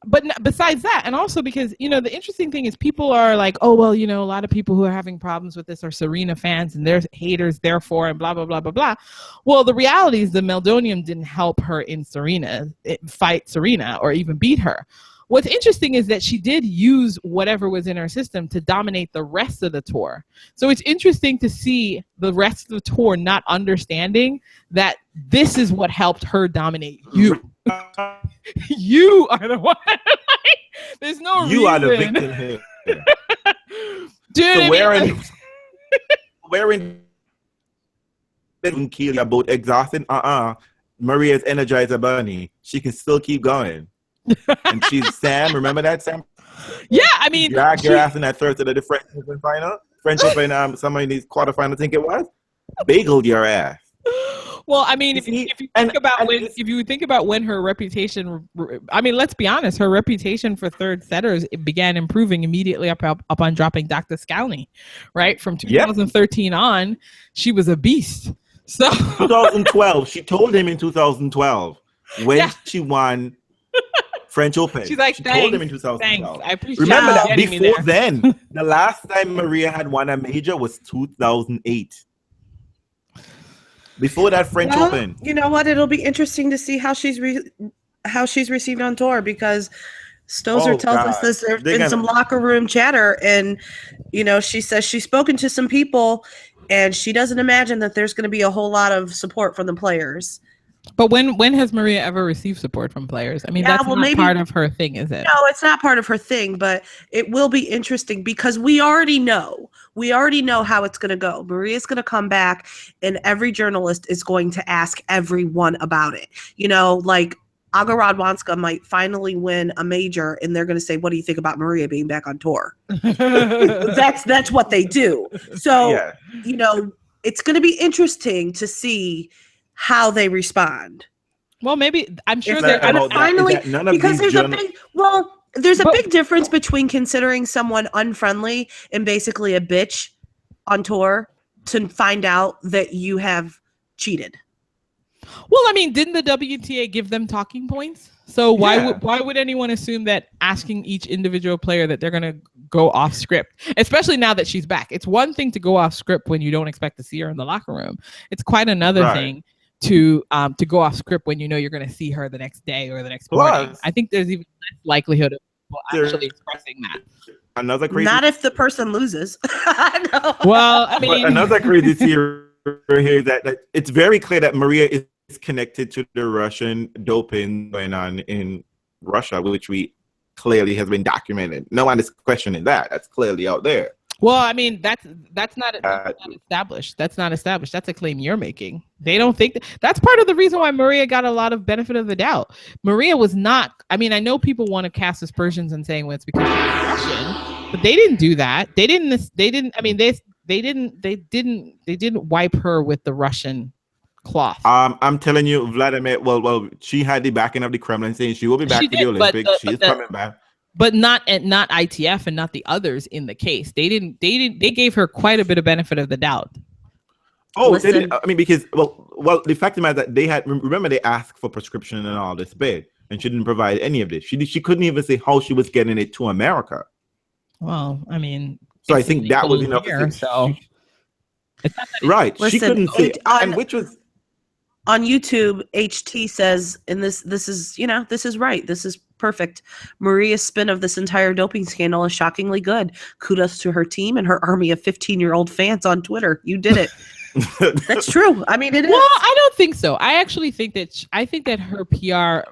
But besides that, and also because, you know, the interesting thing is people are like, oh, well, you know, a lot of people who are having problems with this are Serena fans and they're haters, therefore, and blah, blah, blah, blah, blah. Well, the reality is the Meldonium didn't help her in fight Serena or even beat her. What's interesting is that she did use whatever was in her system to dominate the rest of the tour. So it's interesting to see the rest of the tour not understanding that this is what helped her dominate you. You are the one. There's no reason.
You are the victim here.
Dude,
so wearing kill, you're both exhausted. Maria's Energizer Bunny. She can still keep going. And she's Sam. Remember that, Sam?
Yeah, I mean,
drag your ass in that third to the French Open final. French Open, somebody in these quarterfinals, I think it was. Bageled your ass.
Well, I mean, if you think about when her reputation, I mean, let's be honest, her reputation for third setters began improving immediately upon dropping Dr. Scalni, right? From 2013 on, she was a beast. So
2012, she told him in 2012 when she won French Open.
She's like,
she told him in 2012.
Thanks. I appreciate
Remember that before then, the last time Maria had won a major was 2008. Before that French Open.
You know what? It'll be interesting to see how she's received on tour, because Stozer tells us this. There's been some locker room chatter, and you know, she says she's spoken to some people, and she doesn't imagine that there's going to be a whole lot of support from the players.
But when has Maria ever received support from players? I mean, that's not part of her thing, is it?
No, it's not part of her thing, but it will be interesting because we already know how it's going to go. Maria's going to come back and every journalist is going to ask everyone about it. You know, like Aga Radwanska might finally win a major and they're going to say, what do you think about Maria being back on tour? That's what they do. So, you know, it's going to be interesting to see how they respond.
Well, maybe I'm sure
they're going to finally, because there's a big difference between considering someone unfriendly and basically a bitch on tour to find out that you have cheated.
Well, I mean, didn't the WTA give them talking points? So why would anyone assume that asking each individual player that they're going to go off script, especially now that she's back? It's one thing to go off script when you don't expect to see her in the locker room. It's quite another thing to go off script when you know you're going to see her the next day or the next morning. I think there's even less likelihood of people actually expressing that.
Another crazy.
Not if the person loses.
No. Well, I mean,
another crazy theory here is that it's very clear that Maria is connected to the Russian doping going on in Russia, which we clearly has been documented. No one is questioning that. That's clearly out there.
Well, I mean, that's not established. That's not established. That's a claim you're making. They don't think that's part of the reason why Maria got a lot of benefit of the doubt. Maria was not. I mean, I know people want to cast aspersions and saying, well, it's because she's Russian, but they didn't do that. They didn't. I mean, they didn't wipe her with the Russian cloth.
I'm telling you, Vladimir. Well, she had the backing of the Kremlin saying she will be back to the Olympics. She's coming back.
But not ITF and not the others in the case. They gave her quite a bit of benefit of the doubt.
Oh, they did. I mean, because well, the fact of the matter is that they asked for prescription and all this bit, and she didn't provide any of this. She couldn't even say how she was getting it to America.
Well, I mean,
so I think that was enough.
So it's not that
right, she couldn't say, and which was.
On YouTube, HT says, and this is right. This is perfect. Maria's spin of this entire doping scandal is shockingly good. Kudos to her team and her army of 15-year-old fans on Twitter. You did it. That's true. I mean, it is.
Well, I don't think so. I actually think that her PR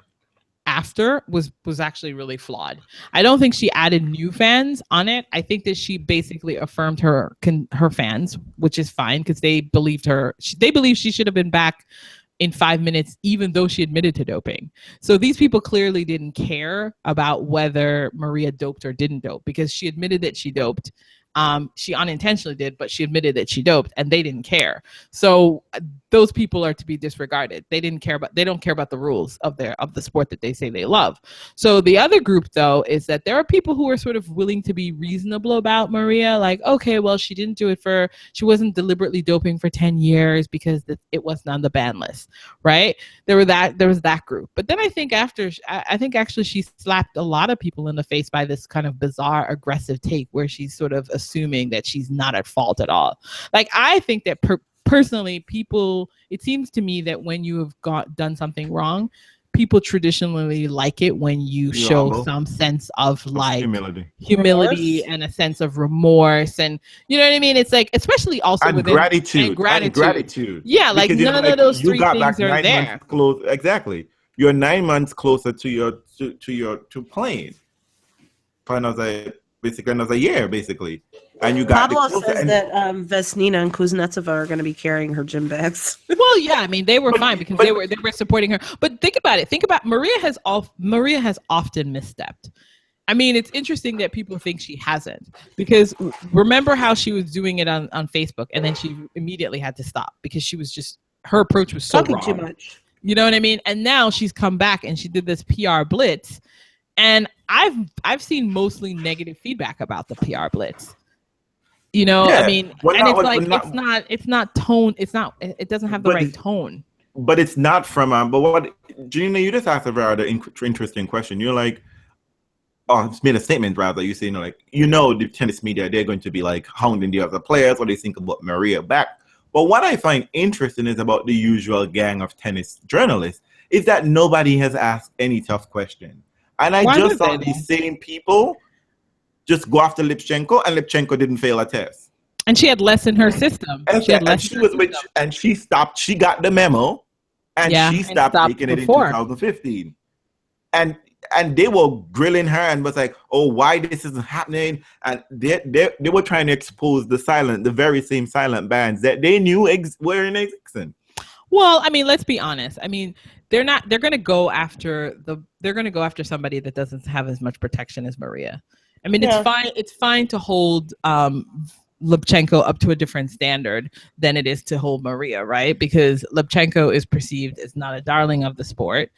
after was actually really flawed. I don't think she added new fans on it. I think that she basically affirmed her fans, which is fine because they believed her. They believe she should have been back in 5 minutes, even though she admitted to doping. So these people clearly didn't care about whether Maria doped or didn't dope because she admitted that she doped. She unintentionally did, but she admitted that she doped, and they didn't care. So those people are to be disregarded. They don't care about the rules of the sport that they say they love. So the other group, though, is that there are people who are sort of willing to be reasonable about Maria. Like, okay, well, she wasn't deliberately doping for 10 years because it wasn't on the ban list, right? There was that group. But then I think actually she slapped a lot of people in the face by this kind of bizarre, aggressive take where she's sort of assuming that she's not at fault at all. Like, I think that personally, people, it seems to me that when you have done something wrong, people traditionally like it when you show some sense of like humility and a sense of remorse, and you know what I mean. It's like, especially also
and gratitude.
Yeah, like because, none of those three things are there.
Exactly, you're 9 months closer to playing. Basically another year, basically. And you got
Pablo says that Vesnina and Kuznetsova are going to be carrying her gym bags.
Well, yeah, I mean, they were fine because they were supporting her. But think about it. Maria has often misstepped. I mean, it's interesting that people think she hasn't, because remember how she was doing it on Facebook, and then she immediately had to stop because her approach was so wrong.
Too much.
You know what I mean? And now she's come back and she did this PR blitz, and I've seen mostly negative feedback about the PR blitz. You know, yeah. I mean, it doesn't have the right tone.
But it's not from, but what, Gina, you just asked a rather interesting question. You're like, it's made a statement rather. You say, the tennis media, they're going to be like hounding the other players, what they think about Maria back. But what I find interesting is about the usual gang of tennis journalists is that nobody has asked any tough question. And I just saw these same people just go after Lipchenko, and Lipchenko didn't fail a test.
And she had less in her system.
And she stopped. She got the memo, and she stopped taking it in 2015. And they were grilling her and was like, "Oh, why this isn't happening?" And they were trying to expose the very same silent bands that they knew were in existence.
Well, I mean, let's be honest. I mean, they're going to go after somebody that doesn't have as much protection as Maria. I mean, it's fine to hold Lipchenko up to a different standard than it is to hold Maria, right? Because Lipchenko is perceived as not a darling of the sport.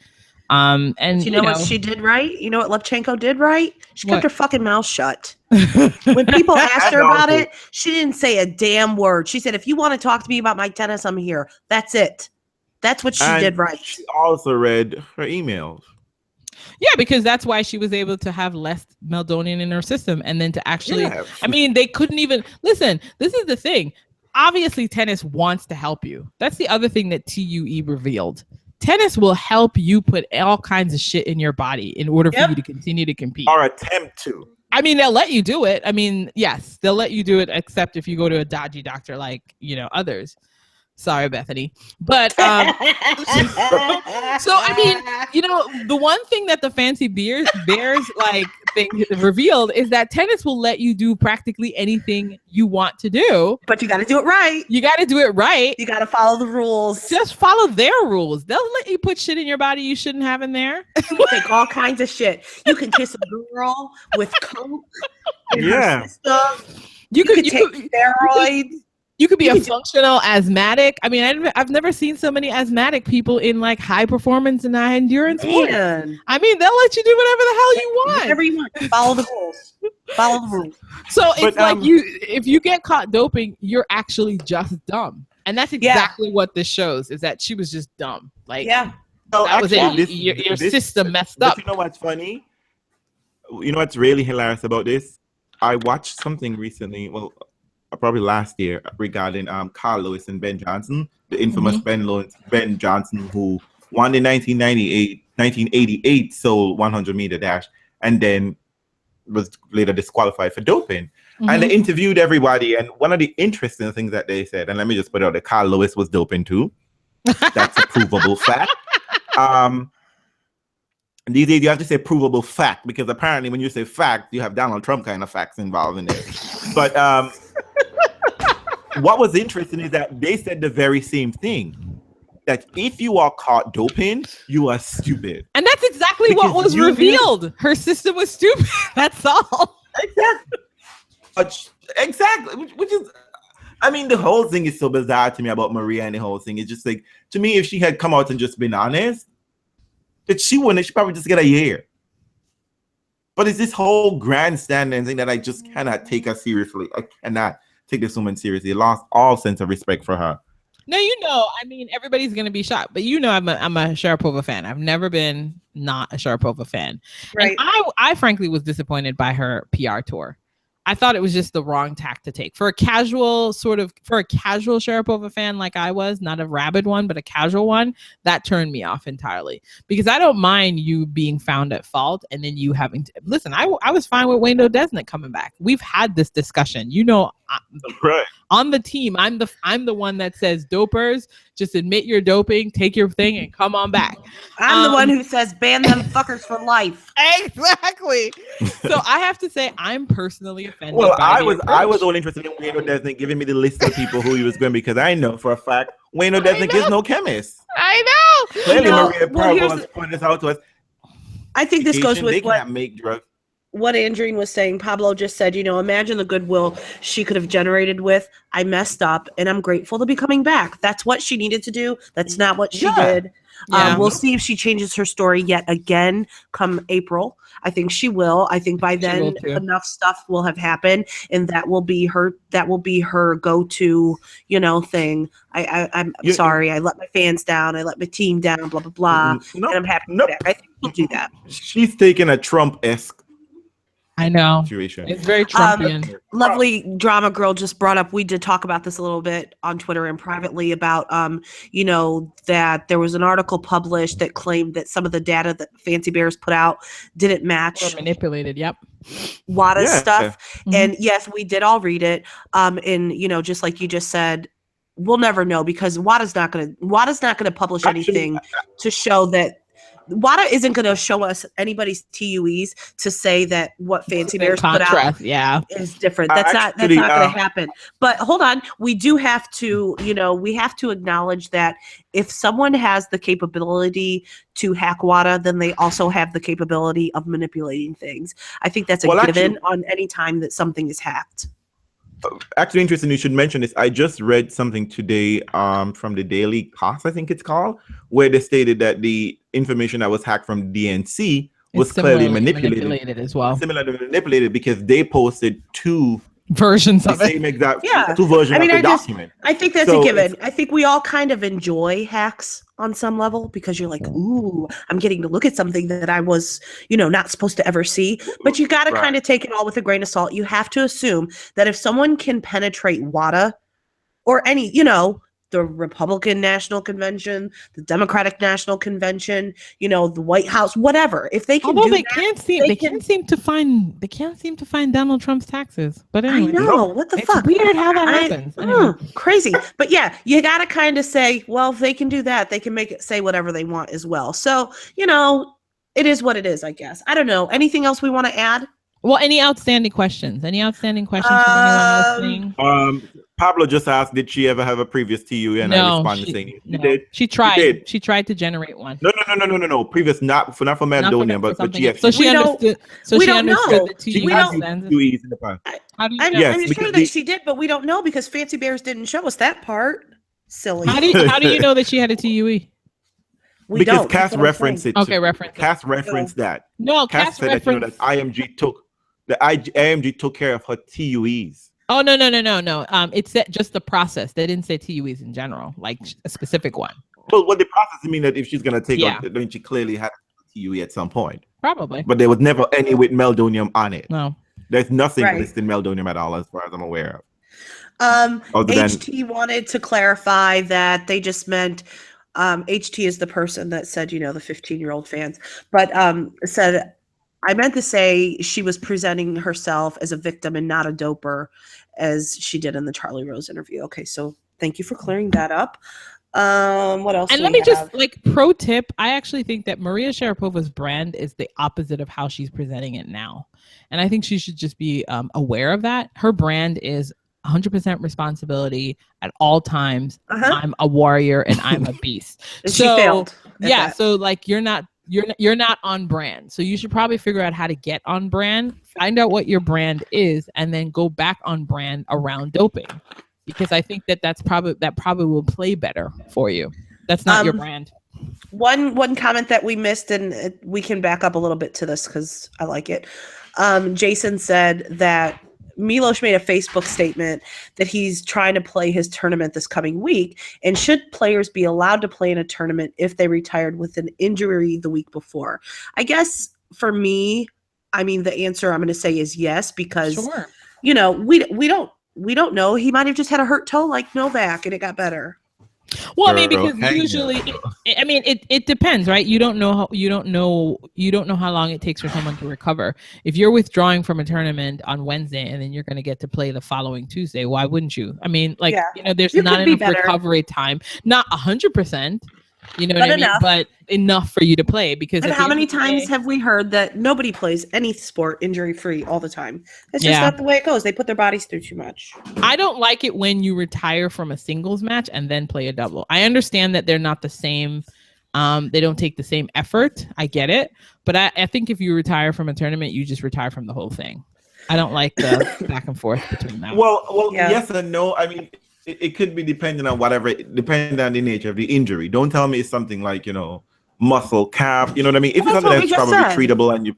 And
you know what she did right? You know what Lipchenko did right? She kept her fucking mouth shut. When people asked her about it, she didn't say a damn word. She said, "If you want to talk to me about my tennis, I'm here." That's it. That's what she did right.
She also read her emails.
Yeah, because that's why she was able to have less Meldonium in her system, and then to actually, I mean, they couldn't even listen. This is the thing. Obviously, tennis wants to help you. That's the other thing that TUE revealed. Tennis will help you put all kinds of shit in your body in order for you to continue to compete.
Or attempt to.
I mean, they'll let you do it. I mean, yes, they'll let you do it, except if you go to a dodgy doctor like, others. Sorry, Bethany. But so I mean, the one thing that the Fancy Bears like thing revealed is that tennis will let you do practically anything you want to do.
But you got to do it right.
You got to do it right.
You got to follow the rules.
Just follow their rules. They'll let you put shit in your body you shouldn't have in there.
You take all kinds of shit. You can kiss a girl with coke.
Yeah.
You could take steroids.
You could be a functional asthmatic. I mean, I've never seen so many asthmatic people in like high performance and high endurance sports. I mean, they'll let you do whatever the hell you want.
Whatever you want. Follow the rules. Follow the rules.
So it's like if you get caught doping, you're actually just dumb. And that's exactly what this shows, is that she was just dumb. Like, that was it. Your system messed up.
But you know what's funny? You know what's really hilarious about this? I watched something recently. Well, probably last year, regarding Carl Lewis and Ben Johnson, the infamous Ben Johnson, who won the 1988 Seoul 100-meter dash, and then was later disqualified for doping. And they interviewed everybody, and one of the interesting things that they said, and let me just put it out there, Carl Lewis was doping too. That's a provable fact. And these days you have to say provable fact, because apparently when you say fact, you have Donald Trump kind of facts involved in it. But what was interesting is that they said the very same thing. That if you are caught doping, you are stupid.
And that's exactly what was revealed. Her system was stupid. That's all.
Exactly. Which is, I mean, the whole thing is so bizarre to me about Maria, and the whole thing. It's just like, to me, if she had come out and just been honest, that she wouldn't, she'd probably just get a year. But it's this whole grandstanding thing that I just cannot take her seriously. I cannot take this woman seriously. I lost all sense of respect for her.
No, I mean, everybody's going to be shocked, but I'm a Sharapova fan. I've never been not a Sharapova fan. Right. And I frankly was disappointed by her PR tour. I thought it was just the wrong tack to take for a casual Sharapova fan like I was, not a rabid one, but a casual one. That turned me off entirely, because I don't mind you being found at fault and then you having to listen. I was fine with Wayne O'Desnett coming back. We've had this discussion,
right.
On the team. I'm the one that says, dopers, just admit you're doping, take your thing, and come on back.
I'm the one who says ban them fuckers for life.
Exactly. So I have to say, I'm personally offended.
Well, I was only interested in Wayne O'Desnet giving me the list of people who he was going to be, because I know for a fact Wayne O'Desnet is no chemist.
I know.
Clearly, Maria Pavlov has pointed this out to us.
I think this goes with
they can't make drugs.
What Andreen was saying. Pablo just said, imagine the goodwill she could have generated with, I messed up and I'm grateful to be coming back. That's what she needed to do. That's not what she did. Yeah. We'll see if she changes her story yet again come April. I think she will. I think by then enough stuff will have happened, and that will be her go-to, thing. I'm sorry. I let my fans down. I let my team down, blah, blah, blah. And I'm happy to be back. I think she'll do that.
She's taking a Trump-esque.
I know.
Situation.
It's very Trumpian.
Lovely Drama Girl just brought up, we did talk about this a little bit on Twitter and privately about, that there was an article published that claimed that some of the data that Fancy Bears put out didn't match.
Or manipulated, yep.
WADA's stuff. Mm-hmm. And yes, we did all read it. And, just like you just said, we'll never know, because WADA's not going to publish anything to show that WADA isn't going to show us anybody's TUEs to say that what Fancy Bears put out is different. That's not going to happen. But hold on, we do have to, we have to acknowledge that if someone has the capability to hack WADA, then they also have the capability of manipulating things. I think that's a given on any time that something is hacked.
Actually, interesting you should mention this. I just read something today from the Daily Cost, I think it's called, where they stated that the information that was hacked from DNC was clearly manipulated
as well.
Similarly manipulated, because they posted two
versions of
the same exact two versions of the document.
I think that's a given. I think we all kind of enjoy hacks on some level, because you're like, ooh, I'm getting to look at something that I was, not supposed to ever see. But you got to kind of take it all with a grain of salt. You have to assume that if someone can penetrate WADA or any, the Republican National Convention, the Democratic National Convention, the White House, whatever. If they can,
they can't seem to find Donald Trump's taxes. But anyway,
I know what the fuck.
Weird how that happens.
Crazy. But yeah, you got to kind of say, well, if they can do that, they can make it say whatever they want as well. So it is what it is, I guess. I don't know. Anything else we want to add?
Well, any outstanding questions? From anyone listening?
Pablo just asked, did she ever have a previous TU? And I responded saying,
she did. She tried. She tried to generate one.
No. Previous, not for Meldonium, but yes.
So she understood.
We don't know.
She has TUEs in the past.
I'm sure that she did, but we don't know, because Fancy Bears didn't show us that part. Silly.
How do you know that she had a TUE?
Because Cass referenced it.
Okay, reference.
Cass referenced that.
No,
Cass said that, that IMG took care of her TUEs.
Oh, no. It said just the process. They didn't say TUEs in general, like a specific one.
Well, the process mean that if she's going to take on, then she clearly had a TUE at some point.
Probably.
But there was never any with Meldonium on it.
No.
There's nothing listed Meldonium at all, as far as I'm aware
of. HT wanted to clarify that they just meant HT is the person that said, the 15-year-old fans, but said, I meant to say she was presenting herself as a victim and not a doper, as she did in the Charlie Rose interview. Okay, so thank you for clearing that up. What else?
And let me just pro tip. I actually think that Maria Sharapova's brand is the opposite of how she's presenting it now, and I think she should just be aware of that. Her brand is 100% responsibility at all times. I'm a warrior and I'm a beast.
And she failed.
Yeah. So you're not on brand. So you should probably figure out how to get on brand, find out what your brand is, and then go back on brand around doping. Because I think that probably will play better for you. That's not your brand.
One comment that we missed, and we can back up a little bit to this because I like it. Jason said that Milos made a Facebook statement that he's trying to play his tournament this coming week, and should players be allowed to play in a tournament if they retired with an injury the week before? I guess for me, the answer I'm going to say is yes, because we don't know. He might have just had a hurt toe like Novak and it got better.
Well, because usually, it depends, right? You don't know how long it takes for someone to recover. If you're withdrawing from a tournament on Wednesday and then you're going to get to play the following Tuesday, why wouldn't you? There's not enough recovery time, not 100%. You know what I mean? But enough for you to play, because
how many times have we heard that nobody plays any sport injury free all the time? That's just not the way it goes. They put their bodies through too much.
I don't like it when you retire from a singles match and then play a double. I understand that they're not the same. They don't take the same effort. I get it. But I think if you retire from a tournament, you just retire from the whole thing. I don't like the back and forth between that.
Well, yes and no. It could be depending on depending on the nature of the injury. Don't tell me it's something like, muscle, calf, you know what I mean? If it's something that's probably treatable, and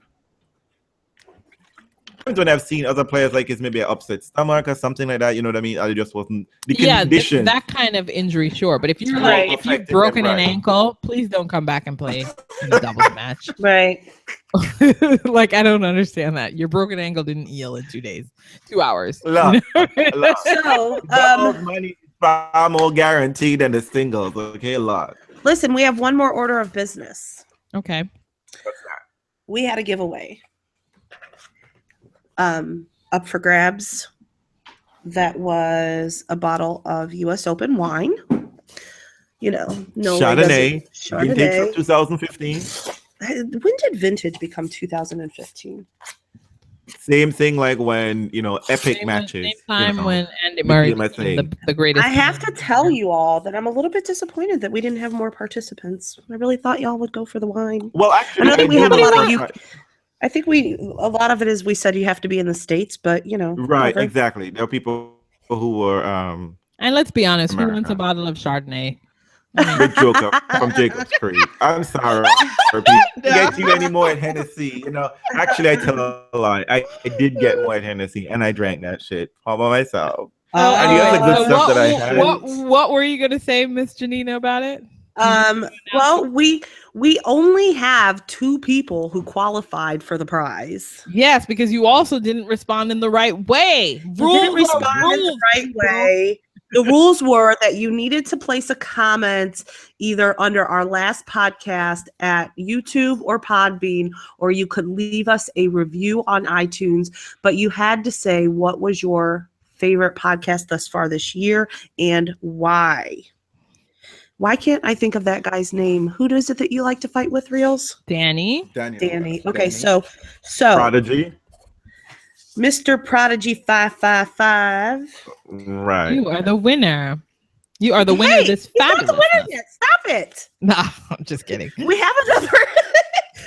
when I've seen other players, like it's maybe an upset stomach or something like that, you know what I mean? I just wasn't the condition.
That kind of injury, sure. But if you've broken an ankle, please don't come back and play in a doubles match.
Right.
I don't understand that. Your broken ankle didn't heal in 2 hours.
Look. So, money is far more guaranteed than the singles. Okay, a lot.
Listen, we have one more order of business.
Okay.
What's that?
We had a giveaway. Up for grabs. That was a bottle of U.S. Open wine.
Chardonnay. Vintage from 2015.
When did vintage become 2015?
Same thing like when, epic matches.
Same time when Andy Murray became the greatest.
I have to tell you all that I'm a little bit disappointed that we didn't have more participants. I really thought y'all would go for the wine.
Well, actually,
I think we have a lot of you. I think a lot of it is we said you have to be in the States, but
Right,
whatever.
exactly. There are people who were
and let's be honest, who wants a bottle of Chardonnay?
Big joke from Jacob's Creek. I'm sorry. I didn't get you any more at Hennessy. Actually, I tell a lie. I did get more at Hennessy, and I drank that shit all by myself. And the other good stuff that I had.
What were you gonna say, Miss Janina, about it?
Well, we only have 2 people who qualified for the prize.
Yes, because you also didn't respond in the right way.
Didn't respond in the right way. The rules were that you needed to place a comment either under our last podcast at YouTube or Podbean, or you could leave us a review on iTunes, but you had to say what was your favorite podcast thus far this year and why. Why can't I think of that guy's name? Who is it that you like to fight with, Reels?
Danny.
Okay, so
Prodigy.
Mr. Prodigy 555.
Right.
You are the winner. You are the winner of this fabulous.
Not the winner yet. Stop it.
Nah, I'm just kidding.
We have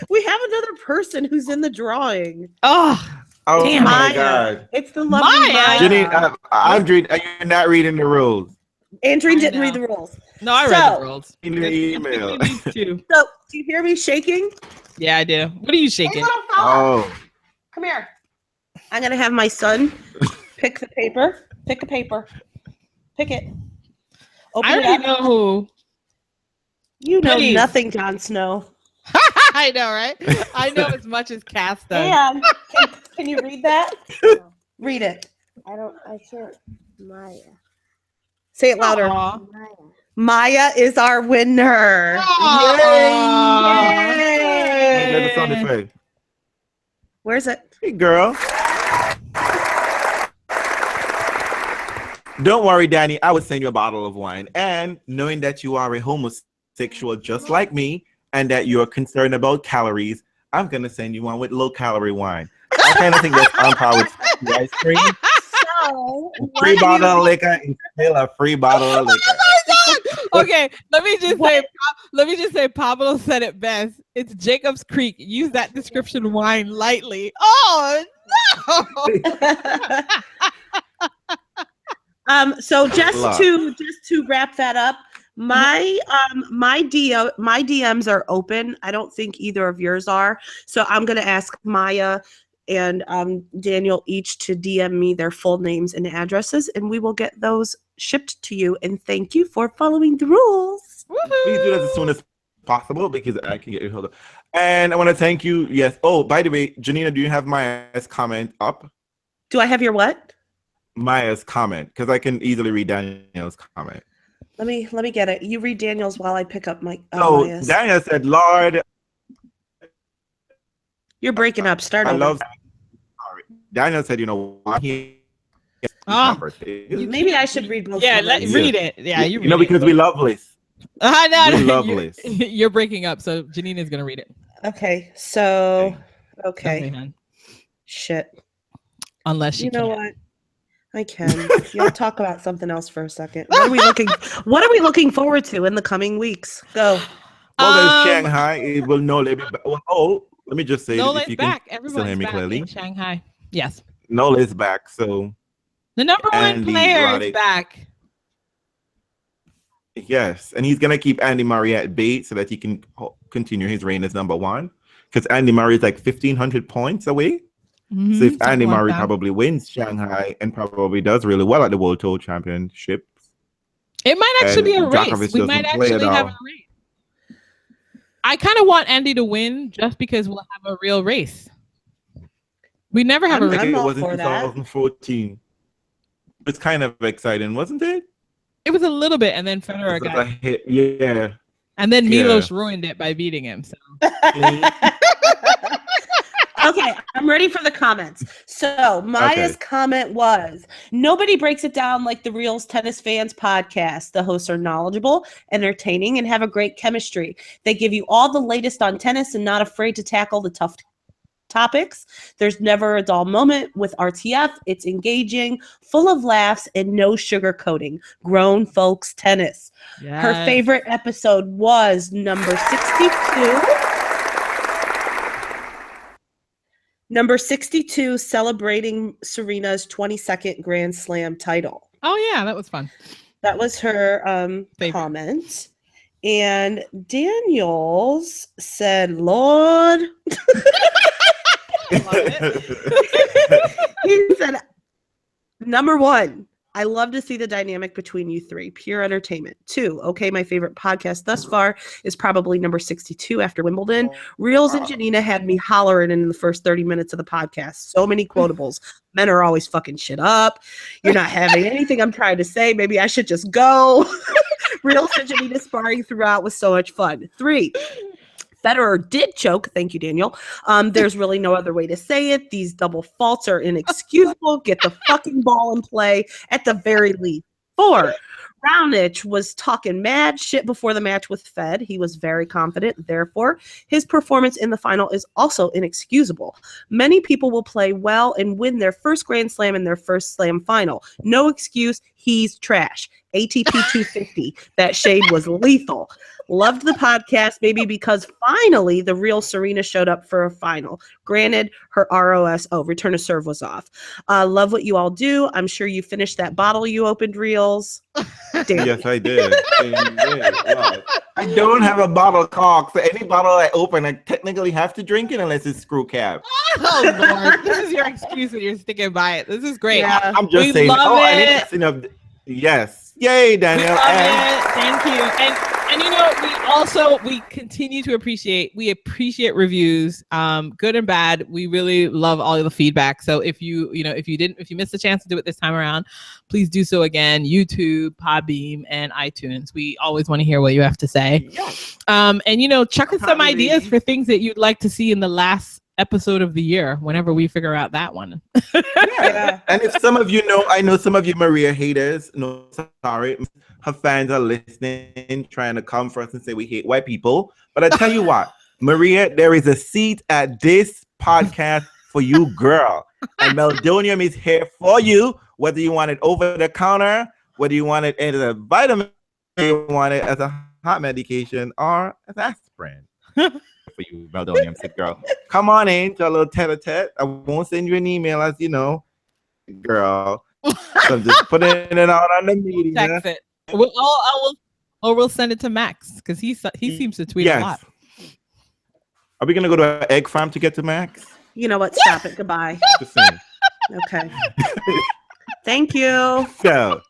another person who's in the drawing.
Oh damn,
my God.
It's the lovely Maya.
Janine, Andrea, you're not reading the rules.
Andrea didn't read the rules.
No, I read the rules.
In the email.
So, do you hear me shaking?
Yeah, I do. What are you shaking?
Oh.
Come here. I'm going to have my son pick the paper. Pick a paper. Pick it. Open
I already know who.
You know nothing, Jon Snow.
I know, right? I know as much as Cass does.
And can you read that? Read it.
I can't. Maya.
Say it louder. Maya is our winner.
Yay!
Where's it?
Hey, girl. Don't worry, Danny. I would send you a bottle of wine. And knowing that you are a homosexual just like me and that you're concerned about calories, I'm going to send you one with low-calorie wine. I kind of think that's on par with ice cream.
So,
Free bottle of liquor is still a free bottle of liquor.
Okay, let me just say Pablo said it best. It's Jacob's Creek. Use that description wine lightly. Oh no.
So just to wrap that up, my DMs are open. I don't think either of yours are. So I'm gonna ask Maya and Daniel each to DM me their full names and addresses, and we will get those shipped to you. And thank you for following the rules.
Please do that as soon as possible because I can get your hold up. And I want to thank you. Yes. Oh, by the way, Janina, do you have Maya's comment up?
Do I have your what?
Maya's comment, because I can easily read Daniel's comment.
Let me get it. You read Daniel's while I pick up my Maya's.
Daniel said, Lord.
You're breaking up. Start over.
Sorry. Daniel said, you know what?
Maybe I should read both.
Yeah, read it. Yeah, you read
because we love Liz.
No,
we love Liz.
You're breaking up, so Janina's going to read it.
Okay, so, okay. Shit.
Unless you
know what? I can. Y'all talk about something else for a second. What are we looking forward to in the coming weeks? Go.
Well, there's Shanghai. It will no let me. Let me just say
Nola's
if you
back.
can
Everyone's
still hear me
back
clearly.
in Shanghai. Yes.
Nola's back. So
the number one player is back.
Yes, and he's gonna keep Andy Murray at bay so that he can continue his reign as number one. Because Andy Murray is like 1,500 points away. Mm-hmm. So if Andy Murray probably wins Shanghai and probably does really well at the World Tour Championships,
it might actually be a race. We might actually have a race. I kind of want Andy to win just because we'll have a real race. We never have a race.
It was in 2014. It's kind of exciting, wasn't it?
It was a little bit, and then Federer got
hit. Yeah.
And then Milos ruined it by beating him. So.
Okay, I'm ready for the comments. So Maya's comment was, nobody breaks it down like the Reels Tennis Fans podcast. The hosts are knowledgeable, entertaining, and have a great chemistry. They give you all the latest on tennis and not afraid to tackle the tough topics. There's never a dull moment with RTF. It's engaging, full of laughs, and no sugarcoating. Grown folks tennis. Yes. Her favorite episode was number 62. Number 62, celebrating Serena's 22nd Grand Slam title.
Oh, yeah, that was fun.
That was her comment. And Daniels said, Lord. He said, number one, I love to see the dynamic between you three. Pure entertainment. 2, okay, my favorite podcast thus far is probably number 62 after Wimbledon. Reels and Janina had me hollering in the first 30 minutes of the podcast. So many quotables. Men are always fucking shit up. You're not having anything I'm trying to say. Maybe I should just go. Reels and Janina sparring throughout was so much fun. 3, Federer did choke. Thank you, Daniel. There's really no other way to say it. These double faults are inexcusable. Get the fucking ball in play at the very least. 4, Raonic was talking mad shit before the match with Fed. He was very confident. Therefore, his performance in the final is also inexcusable. Many people will play well and win their first Grand Slam in their first Slam final. No excuse. He's trash. ATP 250. That shade was lethal. Loved the podcast, maybe because finally the real Serena showed up for a final. Granted, her return to serve was off. Love what you all do. I'm sure you finished that bottle you opened, Reels.
Yes, I did. Wow. I don't have a bottle cork, so any bottle I open, I technically have to drink it unless it's screw cap.
Oh, Lord. This is your excuse and you're sticking by it. This is great.
Yeah.
I'm just saying.
I need
yes. Yay, Daniel.
Thank you. And you know, we continue to appreciate reviews, good and bad. We really love all of the feedback. So if you missed the chance to do it this time around, please do so again. YouTube, Podbeam, and iTunes. We always want to hear what you have to say. Yeah. And chuck in some ideas for things that you'd like to see in the last episode of the year whenever we figure out that one.
Yeah.
And if some of you know, I know some of you Maria haters. No, sorry, her fans are listening, trying to come for us and say we hate white people. But I tell you what, Maria, there is a seat at this podcast for you, girl. And Meldonium is here for you, whether you want it over the counter, whether you want it as a vitamin, you want it as a hot medication, or as aspirin. For you, Meldonium, sick girl. Come on in to a little tete-a-tete. I won't send you an email, as you know, girl. So I'm just putting it out on the media.
Text it. We'll send it to Max because he seems to tweet a lot.
Are we gonna go to an egg farm to get to Max?
You know what? Stop it. Goodbye.
Just saying.
Okay. Thank you.
So,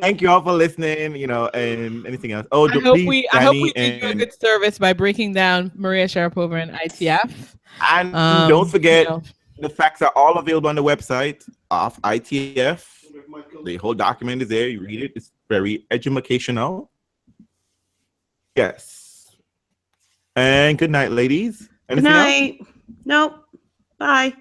thank you all for listening. You know, and anything else. Oh,
I hope we did you a good service by breaking down Maria Sharapova and ITF.
And don't forget, the facts are all available on the website of ITF. The whole document is there. You read it. It's very educational. Yes. And good night, ladies.
Good night. Nope. Bye.